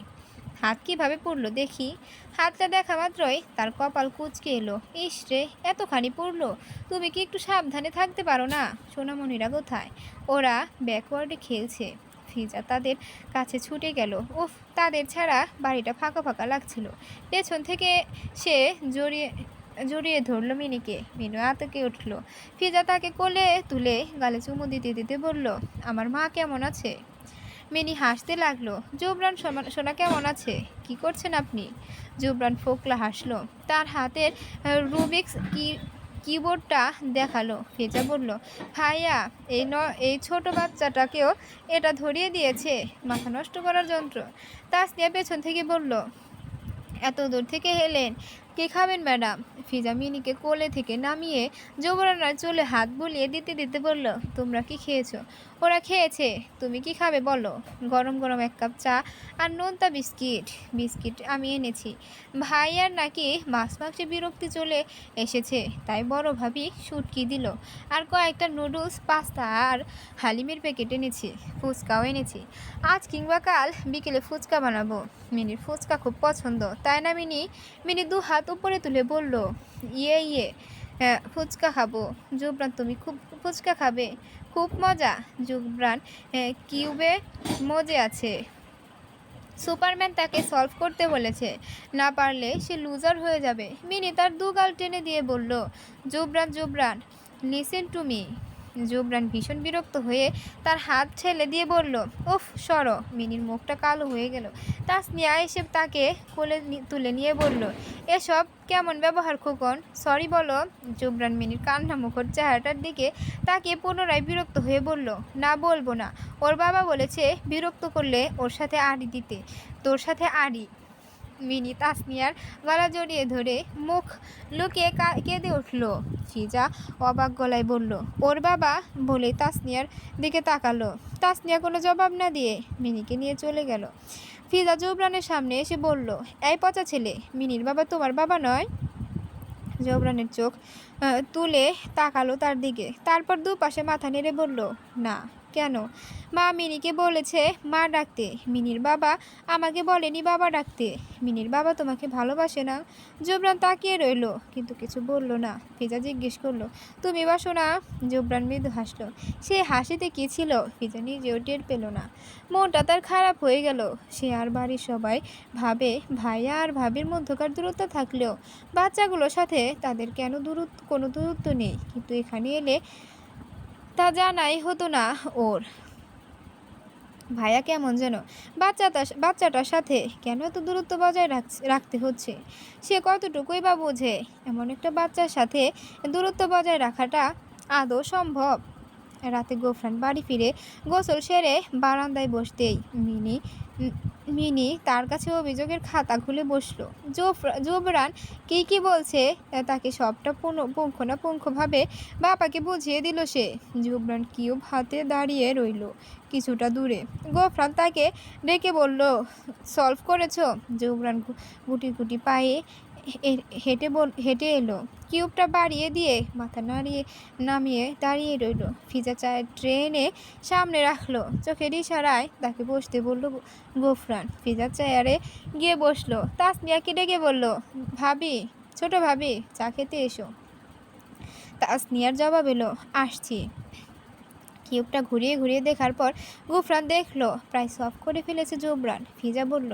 হাত কিভাবে পড়লো দেখি। হাতটা দেখা মাত্রই তার কপাল কুঁচকে এলো। ইস রে, এতখানি পড়লো। তুমি কি একটু সাবধানে থাকতে পারো না? সোনামণিরা কোথায়? ওরা ব্যাকওয়ার্ডে খেলছে। ফিজা তাদের কাছে ছুটে গেল। উফ, তাদের ছাড়া বাড়িটা ফাঁকা ফাঁকা লাগছিল। পেছন থেকে সে জড়িয়ে ধরল মিনিকে। মিনু আতকে উঠল। ফিজা তাকে কোলে তুলে গালে চুমু দিতে দিতে বলল, আমার মা কেমন আছে? মিনি হাসতে লাগলো। জোবরান সোনা কেমন আছে? কি করছেন আপনি? জোবরান ফোকলা হাসলো। তার হাতের রুবিক্স কিবোর্ডটা দেখালো। ফিজা বলল, ভাইয়া এই ছোট বাচ্চাটাকেও এটা ধরিয়ে দিয়েছে, মাথা নষ্ট করার যন্ত্র। তাসনিয়া পেছন থেকে বলল, এত দূর থেকে এলেন, কি খাবেন ম্যাডাম? ফিজা মিনিকে কোলে থেকে নামিয়ে যুবরানার চুলে হাত বুলিয়ে দিতে দিতে বলল, তোমরা কি খেয়েছো? ওরা খেয়েছে, তুমি কি খাবে বলো? গরম গরম এক কাপ চা আর নোনতা বিস্কিট আমি এনেছি। ভাইয়ার নাকি মাছ মাংসে বিরক্তি চলে এসেছে, তাই বড় ভাবি শুটকি দিল। আর কয়েকটা নুডলস, পাস্তা আর হালিমের প্যাকেট এনেছি। ফুচকাও এনেছি। আজ কিংবা কাল বিকেলে ফুচকা বানাবো। মিনির ফুচকা খুব পছন্দ, তাই না মিনি? মিনি দু হাত উপরে তুলে বলল, ইয়ে ফুচকা খাবো। জুবরান, তুমি খুব ফুচকা খাবে? খুব মজা। জুবরান কিউবে মজে আছে। সুপারম্যান তাকে সলভ করতে বলেছে, না পারলে সে লুজার হয়ে যাবে। মিনি তার দু গাল টেনে দিয়ে বলল, Jubran listen to me. Jubran ভীষণ বিরক্ত হয়ে তার হাত ঠেলে দিয়ে বলল, উফ সরো। মিনির মুখটা কালো হয়ে গেল। তাসনিয়া এসে তাকে কোলে তুলে নিয়ে বলল, এসব কেমন ব্যবহার খোকন? সরি বলো। জুবরান মিনির কান্না মুখর চেহারাটার দিকে তাকিয়ে পুনরায় বিরক্ত হয়ে বলল, না বলবো না। ওর বাবা বলেছে বিরক্ত করলে ওর সাথে আড়ি দিতে। তোর সাথে আড়ি? মিনি তাসনিয়ার গলা জড়িয়ে ধরে মুখ লুকিয়ে কেঁদে উঠল। ফিজা অবাক গলায় বলল, ওর বাবা? বলে তাসনিয়ার দিকে তাকালো। তাসনিয়া কোনো জবাব না দিয়ে মিনিকে নিয়ে চলে গেল। ফিজা জুবরানের সামনে এসে বলল, এই পচা ছেলে, মিনির বাবা তোমার বাবা নয়? জুবরানের চোখ তুলে তাকালো তার দিকে, তারপর দুপাশে মাথা নেড়ে বলল, না। কেন? মা মিনিকে বলেছে মা ডাকতে। মিনির বাবা আমাকে বলেনি বাবা ডাকতে। মিনির বাবা তোমাকে ভালোবাসে না? জুবরান তাকিয়ে রইল, কিন্তু কিছু বলল না। ফিজা জিজ্ঞেস করলো, তুমি বাসো না? জুবরান মৃদু হাসলো। সে হাসিতে কী ছিল ফিজা নিজেও টের পেল না। মনটা তার খারাপ হয়ে গেল। সে আর বাড়ির সবাই ভাবে ভাইয়া আর ভাবির মধ্যকার দূরত্ব থাকলেও বাচ্চাগুলোর সাথে তাদের কেন কোনো দূরত্ব নেই, কিন্তু এখানে এলে তা জানাই হতো না ওর। ভাইয়া কেমন যেন, বাচ্চাটার সাথে কেন এত দূরত্ব বজায় রাখতে হচ্ছে? সে কতটুকুই বা বোঝে এমন একটা বাচ্চার সাথে দূরত্ব বজায় রাখাটা আদৌ সম্ভব? রাতে গোফরান বাড়ি ফিরে গোসল সেরে বারান্দায় বসতেই মিনি তার কাছে অভিযোগের খাতা খুলে বসলো। জুবরান কি বলছে তাকে সবটা পুঙ্খানুপুঙ্খভাবে বাবাকে বুঝিয়ে দিল সে। জুবরান কিউব হাতে দাঁড়িয়ে রইল কিছুটা দূরে। গোফরান তাকে ডেকে বলল, সলভ করেছ? জুবরান গুটি গুটি পায়ে হেঁটে এলো। কিউবটা বাড়িয়ে দিয়ে মাথা নামিয়ে দাঁড়িয়ে রইল। ফিজা চায়ের ট্রেনে সামনে রাখলো। চোখের ইশারায় তাকে বসতে বলল গোফরান। ফিজা চেয়ারে গিয়ে বসলো। তাসনিয়াকে ডেকে বলল, ভাবি, ছোট ভাবি, চা খেতে এসো। তাসনিয়ার জবাব এলো, আসছি। কিউবটা ঘুরিয়ে ঘুরিয়ে দেখার পর গোফরান দেখলো প্রায় সফট করে ফেলেছে জুবরান। ফিজা বলল,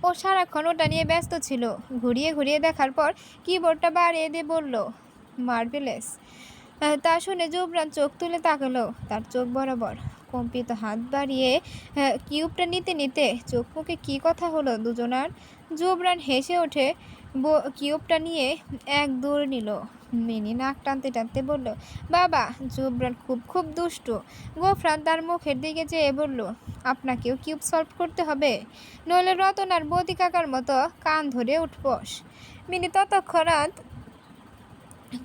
ও সারাক্ষণ ওটা নিয়ে ব্যস্ত ছিল। ঘুরিয়ে ঘুরিয়ে দেখার পর কিবোর্ডটা বাড়িয়ে দিয়ে বলল, মার্ভেলাস। তা শুনে জুবরান চোখ তুলে তাকালো তার চোখ বরাবর। কম্পিত হাত বাড়িয়ে কিউবটা নিতে নিতে চোখ মুখে কী কথা হলো দুজনার। জুবরান হেসে ওঠে, কিউবটা নিয়ে এক দৌড় নিল। মিনি নাক টানতে টানতে বলল, বাবা। জুবরান খুব খুব দুষ্টু। গোফরান তার মুখের দিকে চেয়ে বলল, আপনাকেও কিউব সলভ করতে হবে, নইলে রতন আর বৌদি কাকার মতো কান ধরে উঠবস। মিনি তৎক্ষণাৎ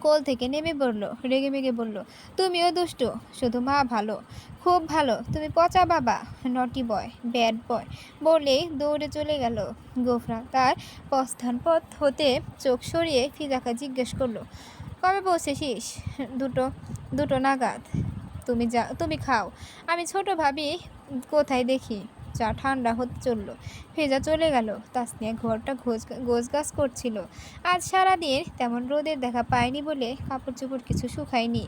কোল থেকে নেমে পড়ল, রেগে মেগে বলল, তুমিও দুষ্টু, শুধু মা ভালো, খুব ভালো, তুমি পচা বাবা, নটি বয়, ব্যাড বয়, বলেই দৌড়ে চলে গেল। গোফরান তার প্রস্থান পথ হতে চোখ সরিয়ে ফিজাকে জিজ্ঞেস করলো, কবে পৌঁছেছিস? দুটো দুটো নাগাদ। তুমি খাও, আমি ছোট ভাবি কোথায় দেখি। চা ঠান্ডা হতে চলল। ফেজা চলে গেল। তাসনিয়া ঘরটা গোছগাছ করছিল। আজ সারাদিন তেমন রোদের দেখা পায়নি বলে কাপড় চোপড় কিছু শুকায়নি।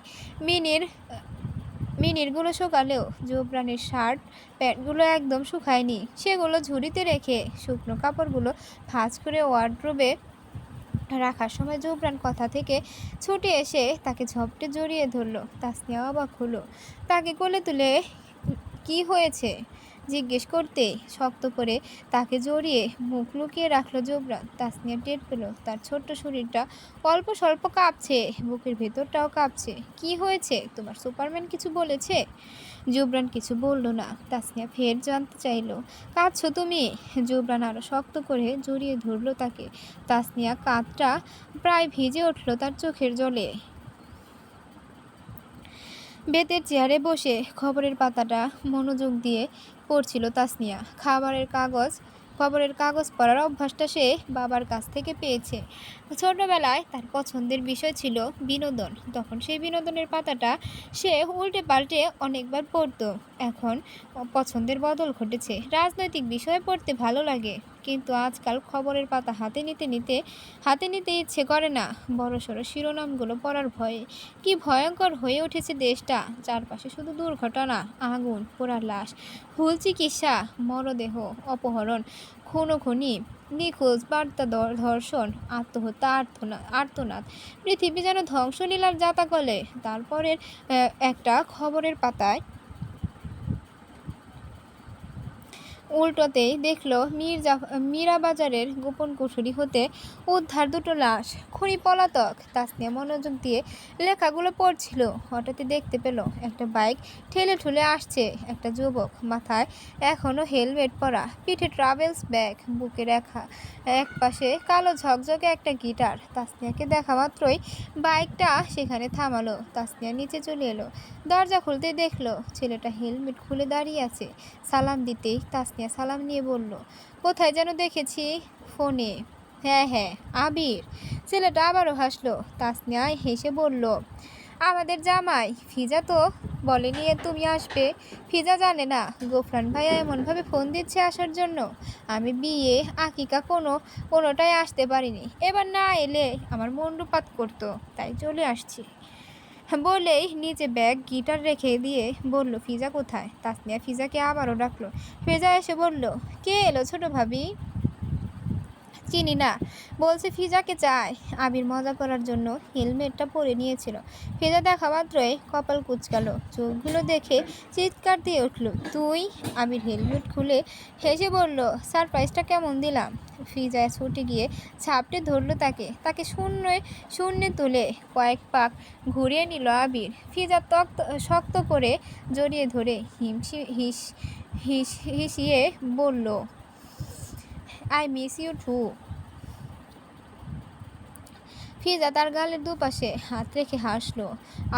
মিনিরগুলো শুকালেও জুবরানের শার্ট প্যান্টগুলো একদম শুকায়নি। সেগুলো ঝুড়িতে রেখে শুকনো কাপড়গুলো ভাঁজ করে ওয়ার্ড্রোবে রাখার সময় জুবরান কথা থেকে ছুটে এসে তাকে ঝপটে জড়িয়ে ধরল। তাসনিয়া অবাক হলো। তাকে কোলে তুলে কি হয়েছে জিজ্ঞেস করতে শক্ত করে তাকে জড়িয়ে মুখ লুকিয়ে রাখলো জুবরান। তাসনিয়া টের পেল তার ছোট্ট শরীরটা অল্প স্বল্প কাঁপছে, বুকের ভেতরটাও কাঁপছে। কি হয়েছে তোমার, সুপারম্যান কিছু বলেছে? জুবরান কিছু বলল না। তাসনিয়া ফের জানতে চাইল, কাঁদছো তুমি? জুবরান আরো শক্ত করে জড়িয়ে ধরল তাকে। তাসনিয়া কাঁধটা প্রায় ভিজে উঠল তার চোখের জলে। বেতের চেয়ারে বসে খবরের পাতাটা মনোযোগ দিয়ে পড়ছিল তাসনিয়া। খবরের কাগজ পড়ার অভ্যাসটা সে বাবার কাছ থেকে পেয়েছে। ছোটবেলায় তার পছন্দের বিষয় ছিল বিনোদন। তখন সেই বিনোদনের পাতাটা সে উল্টে পাল্টে অনেকবার পড়ত। এখন পছন্দের বদল ঘটেছে, রাজনৈতিক বিষয়ে পড়তে ভালো লাগে, কিন্তু আজকাল খবরের পাতা হাতে নিতে ইচ্ছে করে না। বড়সড় শিরোনামগুলো পড়ার ভয়ে। কি ভয়ঙ্কর হয়ে উঠেছে দেশটা। চারপাশে শুধু দুর্ঘটনা, আগুন, পোড়া লাশ, ভুল চিকিৎসা, মরদেহ, অপহরণ, খুনোখুনি, নিখোঁজ বার্তা, ধর্ষণ, আত্মহত্যা, আর্তনাদ। পৃথিবী যেন ধ্বংসলীলার জাতাকলে। তারপরের একটা খবরের পাতায় উল্টোতেই দেখল মীরাবাজারের গোপন কুঠুরি হতে উদ্ধার দুটো লাশ, খুনি পলাতক। তাসনিয়া মনোযোগ দিয়ে লেখাগুলো পড়ছিল। হঠাৎই দেখতে পেল একটা বাইক ঠেলে ঠুলে আসছে। একটা যুবক, মাথায় এখনও হেলমেট পরা, পিঠে ট্রাভেলস ব্যাগ, বুকে এক পাশে কালো ঝকঝকে একটা গিটার। তাসনিয়াকে দেখা মাত্রই বাইকটা সেখানে থামালো। তাসনিয়া নিচে চলে এলো। দরজা খুলতেই দেখলো ছেলেটা হেলমেট খুলে দাঁড়িয়ে আছে। সালাম দিতেই তাসনিয়া সালাম নিয়ে বলল, কোথায় যেন দেখেছি? ফোনে। হ্যাঁ হ্যাঁ, আবির। ছেলেটা আবারও হাসলো। তাসনিয়া হেসে বলল, আমাদের জামাই। ফিজা তো বলেনি তুমি আসবে। ফিজা জানে না গোফরান ভাইয়া এমনভাবে ফোন দিচ্ছে আসার জন্য। আমি বিয়ে, আকিকা কোনোটাই আসতে পারিনি। এবার না এলে আমার মন্ডুপাত করতো, তাই চলে আসছি। বলেই নিচে ব্যাগ গিটার রেখে দিয়ে বলল, ফিজা কোথায়? তাসনিয়া ফিজাকে আবারও ডাকলো। ফিজা এসে বলল, কে এলো ছোট ভাবি? চিনি না, বলছে ফিজাকে চায়। আবির মজা করার জন্য হেলমেটটা পরে নিয়েছিল। ফিজা দেখা মাত্রই কপাল কুঁচকালো, চোখগুলো দেখে চিৎকার দিয়ে উঠল, তুই? আবির হেলমেট খুলে হেসে বলল, সারপ্রাইজটা কেমন দিলাম? ফিজা ছুটে গিয়ে ঝাপটে ধরলো তাকে শূন্যে তুলে কয়েক পাক ঘুরিয়ে নিল আবির। ফিজা শক্ত করে জড়িয়ে ধরে হিসিয়ে বলল, আই মিস ইউ টু। ফিজা তার গালের দুপাশে হাত রেখে হাসলো।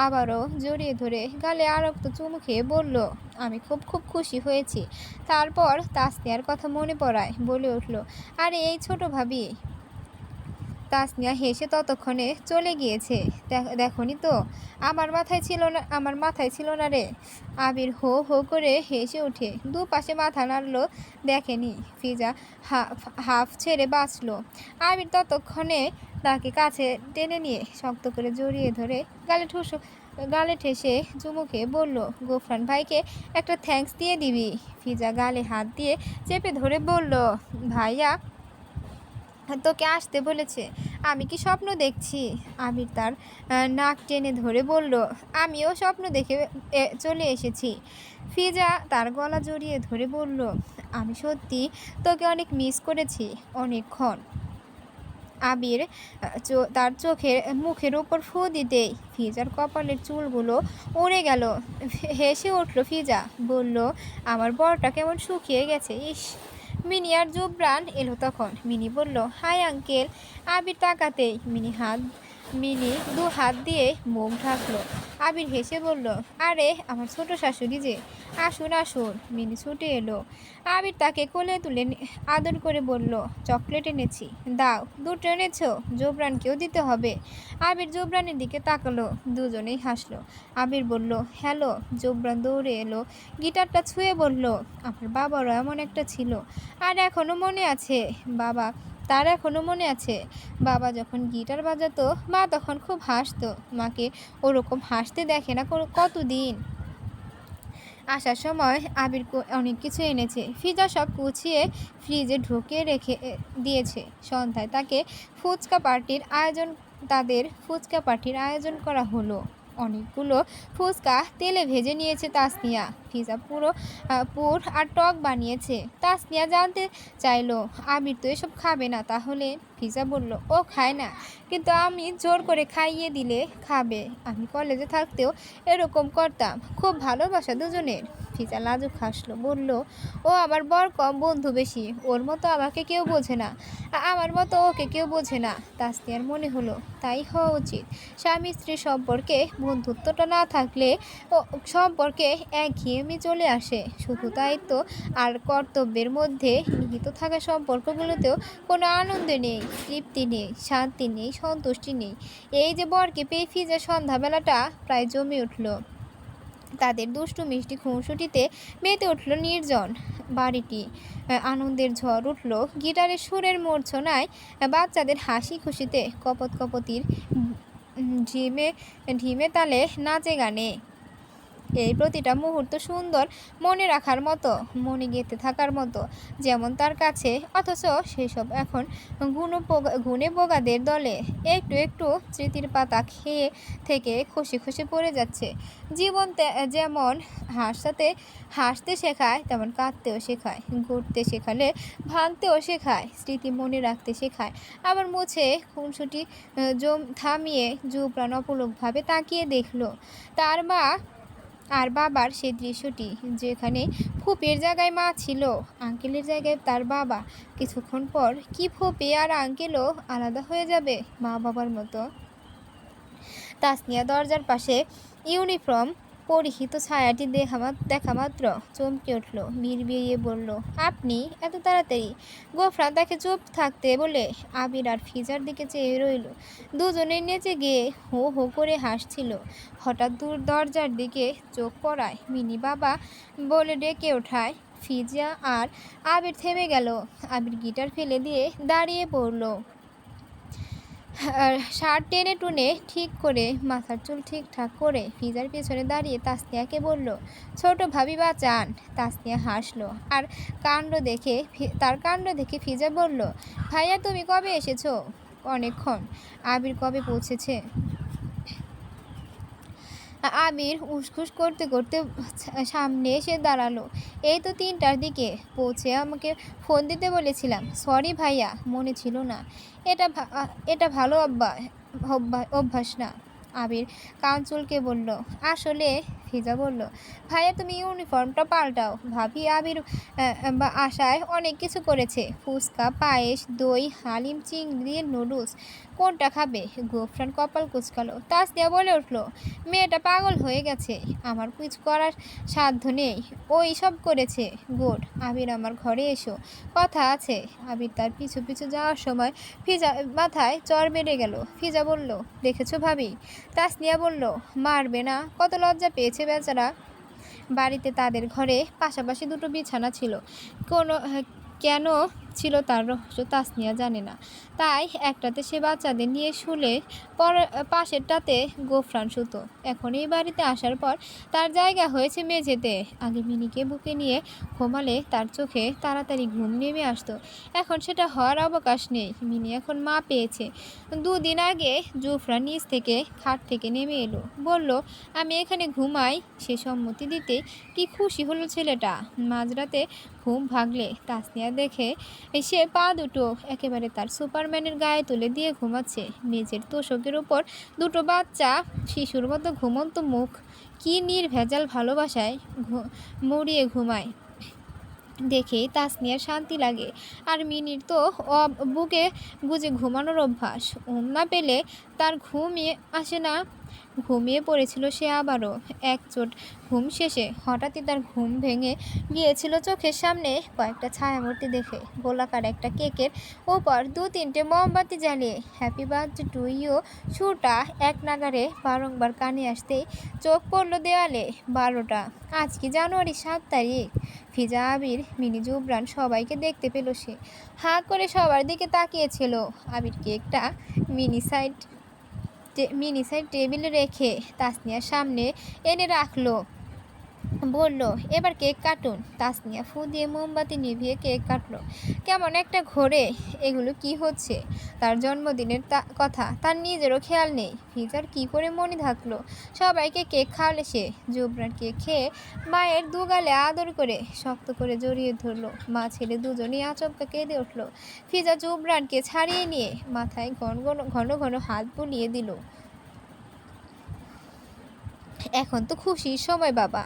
আবারও জড়িয়ে ধরে গালে আরক্ত চুমু খেয়ে বলল, আমি খুব খুব খুশি হয়েছি। তারপর তাসনিয়ার কথা মনে পড়ায় বলে উঠল, আরে এই ছোট ভাবি। তাসনিয়া হেসে ততক্ষণে চলে গিয়েছে। দেখনি তো, আমার মাথায় ছিল না রে। আবির হো হো করে হেসে উঠে দুপাশে মাথা নাড়ল। দেখেনি। ফিজা হাফ ছেড়ে বাঁচল। আবির ততক্ষণে তাকে কাছে টেনে নিয়ে শক্ত করে জড়িয়ে ধরে গালে ঠেসে চুমু খেয়ে বলল, গোফরান ভাইকে একটা থ্যাঙ্কস দিয়ে দিবি। ফিজা গালে হাত দিয়ে চেপে ধরে বলল, ভাইয়া তোকে আসতে বলেছে। আমি কি স্বপ্ন দেখছি? আবির তার নাক টেনে ধরে বলল, আমিও স্বপ্ন দেখে চলে এসেছি। ফিজা তার গলা জড়িয়ে ধরে বলল, আমি সত্যি তোকে অনেক মিস করেছি, অনেকক্ষণ। আবির তার মুখের ওপর ফু দিতেই ফিজার কপালের চুলগুলো উড়ে গেল। হেসে উঠল ফিজা, বলল, আমার বরটা কেমন শুকিয়ে গেছে, ইস। মিনি আর জুবরান এলো তখন। মিনি বলল, হাই আঙ্কেল। আবির তাকাতেই মিনি দু হাত দিয়ে মুখ ঢাকলো। আবির হেসে বলল, আরে আমার ছোট শাশুড়ি যে, আসুন আসুন। মিনি ছুটে এলো। আবির তাকে কোলে তুলে আদর করে বলল, চকলেট এনেছি, দাও। দুটো এনেছো? জোবরানকেও দিতে হবে। আবির জোবরানের দিকে তাকালো। দুজনেই হাসলো। আবির বলল, হ্যালো। জোবরান দৌড়ে এলো, গিটারটা ছুঁয়ে বলল, আমার বাবারও এমন একটা ছিল, আর এখনো মনে আছে বাবা। তার এখনো মনে আছে বাবা যখন গিটার বাজাতো, মা তখন খুব হাসতো। মাকে ওরকম হাসতে দেখে না কতদিন। আসার সময় আবির অনেক কিছু এনেছে। ফিজা সব গুছিয়ে ফ্রিজে ঢুকিয়ে রেখে দিয়েছে। সন্ধ্যায় তাদের ফুচকা পার্টির আয়োজন করা হলো। অনেকগুলো ফুচকা তেলে ভেজে নিয়েছে তাসনিয়া। ফিজা পুর আর টক বানিয়েছে। তাসনিয়া জানতে চাইলো, আবির তো এসব খাবে না তাহলে? ফিজা বলল, ও খায় না, কিন্তু আমি জোর করে খাইয়ে দিলে খাবে। আমি কলেজে থাকতেও এরকম করতাম, খুব ভালোবাসা দুজনের। ফিজা লাজুক হাসলো, বলল, ও আবার বর কম, বন্ধু বেশি। ওর মতো আমাকে কেউ বোঝে না, আমার মতো ওকে কেউ বোঝে না। তাসনিয়ার মনে হলো তাই হওয়া উচিত। স্বামী স্ত্রীর সম্পর্কে বন্ধুত্বটা না থাকলে ও সম্পর্কে একঘেয়েমি চলে আসে। শুধু দায়িত্ব আর কর্তব্যের মধ্যে নিহিত থাকা সম্পর্কগুলোতেও কোনো আনন্দ নেই, তৃপ্তি নেই, শান্তি নেই, সন্তুষ্টি নেই। এই যে বরকে পেয়ে ফিজা সন্ধ্যাবেলাটা প্রায় জমে উঠল। তাদের দুষ্টু মিষ্টি খুনসুটিতে মেতে উঠল নির্জন বাড়িটি। আনন্দের ঝড় উঠল গিটারের সুরের মূর্ছনায়, বাচ্চাদের হাসি খুশিতে, কপতির ঢিমে ঢিমে তালে, নাচে গানে। এই প্রতিটা মুহূর্ত সুন্দর, মনে রাখার মতো, মনে গেঁথে থাকার মতো যেমন তার কাছে। অথচ সেসব এখন গুণে বোগাদের দলে একটু একটু স্মৃতির পাতা খেয়ে থেকে খসে খসে পড়ে যাচ্ছে। জীবন যেমন হাসতে শেখায়, তেমন কাঁদতেও শেখায়। ঘুরতে শেখালে ভাঙতেও শেখায়। স্মৃতি মনে রাখতে শেখায়, আবার মুছে খুনসুটি থামিয়ে জুবরান অপলকভাবে তাকিয়ে দেখল তার মা আর বাবার সেই দৃশ্যটি, যেখানে ফুপির জায়গায় মা ছিল, আঙ্কেলের জায়গায় তার বাবা। কিছুক্ষণ পর কি ফুপি আর আঙ্কেলও আলাদা হয়ে যাবে মা বাবার মতো? তাসনিয়া দরজার পাশে ইউনিফর্ম পরিহিত ছায়াটি দেখা মাত্র চমকে উঠল। বিড়বিড়িয়ে বলল, আপনি এত তাড়াতাড়ি? গোফরা তাকে চুপ থাকতে বলে আবির আর ফিজার দিকে চেয়ে রইল। দুজনে নেচে গিয়ে হো হো করে হাসছিল। হঠাৎ দরজার দিকে চোখ পড়ায় মিনি বাবা বলে ডেকে ওঠায়। ফিজা আর আবির থেমে গেল। আবির গিটার ফেলে দিয়ে দাঁড়িয়ে পড়ল। শার্ট টেনে টুনে ঠিক করে, মাথার চুল ঠিকঠাক করে ফিজার পেছনে দাঁড়িয়ে তাসনিয়াকে বলল, ছোট ভাবি বাঁচান। তাসনিয়া হাসলো। আর তার কাণ্ড দেখে ফিজা বলল, ভাইয়া তুমি কবে এসেছো? অনেকক্ষণ। আবির কবে পৌঁছেছে? আবির উসখুস করতে করতে সামনে এসে দাঁড়ালো। এই তো 3টার দিকে পৌঁছে আমাকে ফোন দিতে বলেছিলাম। সরি ভাইয়া, মনে ছিল না। এটা ভালো অভ্যাস না। আবির কান চুলকে বলল, আসলে? ফিজা বলল, ভাইয়া তুমি ইউনিফর্মটা পাল্টাও। ভাবি আবির আশায় অনেক কিছু করেছে, ফুচকা, পায়েস, দই, হালিম, চিংড়ি, নুডলস। কোনটা খাবে? গোফরান কপাল কুচকালো। তাসনিয়া বলে উঠল, মেয়েটা পাগল হয়ে গেছে, আমার কিছু করার সাধ্য নেই, ওই সব করেছে। গুড। আবির আমার ঘরে এসো, কথা আছে। আবির তার পিছু পিছু যাওয়ার সময় ফিজা মাথায় চড় বেড়ে গেল। ফিজা বলল, দেখেছো ভাবি? তাসনিয়া বলল, মারবে না? কত লজ্জা পেয়েছে বেচারা। বাড়িতে তাদের ঘরে পাশাপাশি দুটো বিছানা ছিল। কেন ছিল তার রহস্য তাসনিয়া জানে না। তাই একটাতে সে বাচ্চাদের নিয়ে শুলে পাশেরটাতে গোফরান শুতো। এখন এই বাড়িতে আসার পর তার জায়গা হয়েছে মেঝেতে। আগে মিনিকে বুকে নিয়ে ঘুমালে তার চোখে তাড়াতাড়ি ঘুম নেমে আসতো, এখন সেটা হওয়ার অবকাশ নেই। মিনি এখন মা পেয়েছে। 2 দিন আগে জুফরা নিচ থেকে খাট থেকে নেমে এলো, বলল আমি এখানে ঘুমাই। সে সম্মতি দিতে কি খুশি হলো ছেলেটা। মাঝরাতে ঘুম ভাগলে তাসনিয়া দেখে সে পা দুটো একেবারে তার সুপারম্যানের গায়ে তুলে দিয়ে ঘুমাচ্ছে। মেঝের তোষকের উপর দুটো বাচ্চা শিশুর মতো ঘুমন্ত মুখ, কি নির্ভেজাল ভালোবাসায় মরিয়ে ঘুমায় দেখেই তাসনিয়ার শান্তি লাগে। আর মিনির তো বুকে গুজে ঘুমানোর অভ্যাস, না পেলে তার ঘুমিয়ে আসে না। ঘুমিয়ে পড়েছিল সে আবারও। একচোট ঘুম শেষে হঠাৎই তার ঘুম ভেঙে গিয়েছিল চোখের সামনে কয়েকটা ছায়ামূর্তি দেখে। গোলাকার একটা কেকের ওপর 2-3টে মোমবাতি জ্বালিয়ে হ্যাপি বার্থডে টু ইউ সুরটা এক নাগারে বারংবার কানে আসতেই চোখ পড়ল দেওয়ালে। 12টা। আজ কি জানুয়ারি 7 তারিখ। ফিজা, আবির, মিনি, জুবরান সবাইকে দেখতে পেল সে। হাঁ করে সবার দিকে তাকিয়েছিল। আবির কেকটা মিনি সাইড টেবিলে রেখে তাসনিয়ার সামনে এনে রাখলো, বলল এবার কেক কাটুন। তাসনিয়া ফু দিয়ে মোমবাতি নিভিয়ে কেক কাটলো। কেমন একটা ঘোরে, এগুলো কি হচ্ছে। তার জন্মদিনের কথা তার নিজেরও খেয়াল নেই। ফিজার কি করে মনে থাকলো। সবাইকে কেক খাওয়ালে সে। জুবরান কেক খেয়ে মায়ের দুগালে আদর করে শক্ত করে জড়িয়ে ধরলো। মা ছেলে দুজনেই আচমকা কেঁদে উঠল। ফিজা জুবরানকে ছাড়িয়ে নিয়ে মাথায় ঘন ঘন হাত বুলিয়ে দিল। এখন তো খুশির সময় বাবা,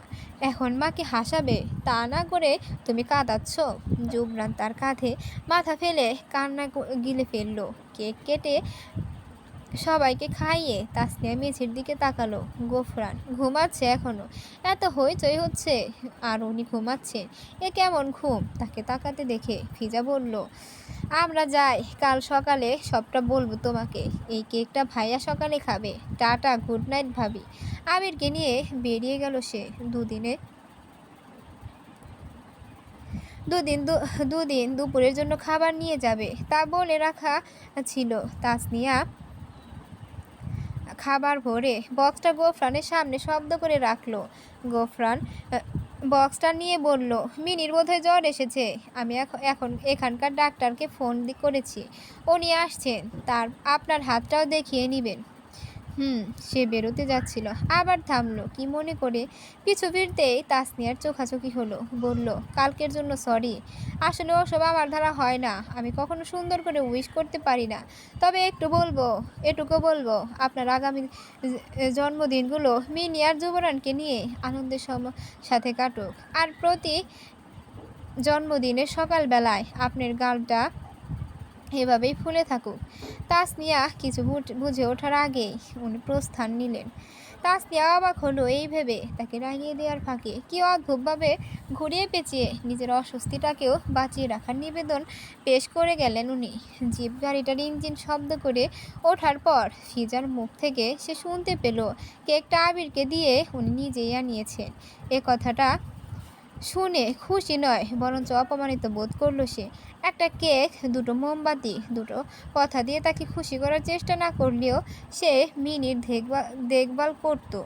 এখন মাকে হাসাবে, তা না করে তুমি কাঁদাচ্ছ। জুবরান তার কাঁধে মাথা ফেলে কান্না গিলে ফেললো। কেক কেটে সবাইকে খাইয়ে তাসনিয়া মেঝের দিকে তাকালো। গোফরান ঘুমাচ্ছে এখনো, এত হইচই হচ্ছে আর উনি ঘুমাচ্ছেন, এ কেমন ঘুম। তাকে তাকাতে দেখে ফিজা বলল আমরা যাই, কাল সকালে সবটা বলবো তোমাকে। এই কেকটা ভাইয়া সকালে খাবে। টাটা, গুড নাইট ভাবি। আবিরকে নিয়ে বেরিয়ে গেল সে। দুদিন দুপুরের জন্য খাবার নিয়ে যাবে তা বলে রাখা ছিল। তাসনিয়া খাবার ভরে বক্সটা গোফরানের সামনে শব্দ করে রাখলো। গোফরান বক্সটা নিয়ে বলল মিনির বোধহয় জ্বর এসেছে। আমি এখন এখানকার ডাক্তারকে ফোন করেছি, উনি আসছেন, আপনার হাতটাও দেখিয়ে নেবেন। সে বেরোতে যাচ্ছিল, আবার থামলো। কি মনে করে পিছু ফিরতেই তাসনিয়ার চোখাচোখি হলো। বলল কালকের জন্য সরি, আসলে ওসব আমার দ্বারা হয় না। আমি কখনো সুন্দর করে উইশ করতে পারি না। তবে এটুকু বলবো আপনার আগামী জন্মদিনগুলো মিনি আর যুবরানকে নিয়ে আনন্দের সাথে কাটুক, আর প্রতি জন্মদিনের সকালবেলায় আপনার গালটা এভাবেই ফুলে থাকুক। তাসনিয়া কিছু বুঝে ওঠার আগেই উনি প্রস্থান নিলেন। তাসনিয়া অবাক হলো এই ভেবে তাকে রাগিয়ে দেওয়ার ফাঁকে কি অদ্ভুতভাবে ঘুরিয়ে পেঁচিয়ে নিজের অস্বস্তিটাকেও বাঁচিয়ে রাখার নিবেদন পেশ করে গেলেন উনি। জিপ গাড়িটার ইঞ্জিন শব্দ করে ওঠার পর ফিজার মুখ থেকে সে শুনতে পেল কেকটা আবিরকে দিয়ে উনি নিজেই আনিয়েছেন। এ কথাটা শুনে খুশি নয়, বরঞ্চ অপমানিত বোধ করলো সে। একটা কেক, দুটো মোমবাতি, দুটো কথা দিয়ে তাকে খুশি করার চেষ্টা না করলেও সে মিনির দেখভাল করতো।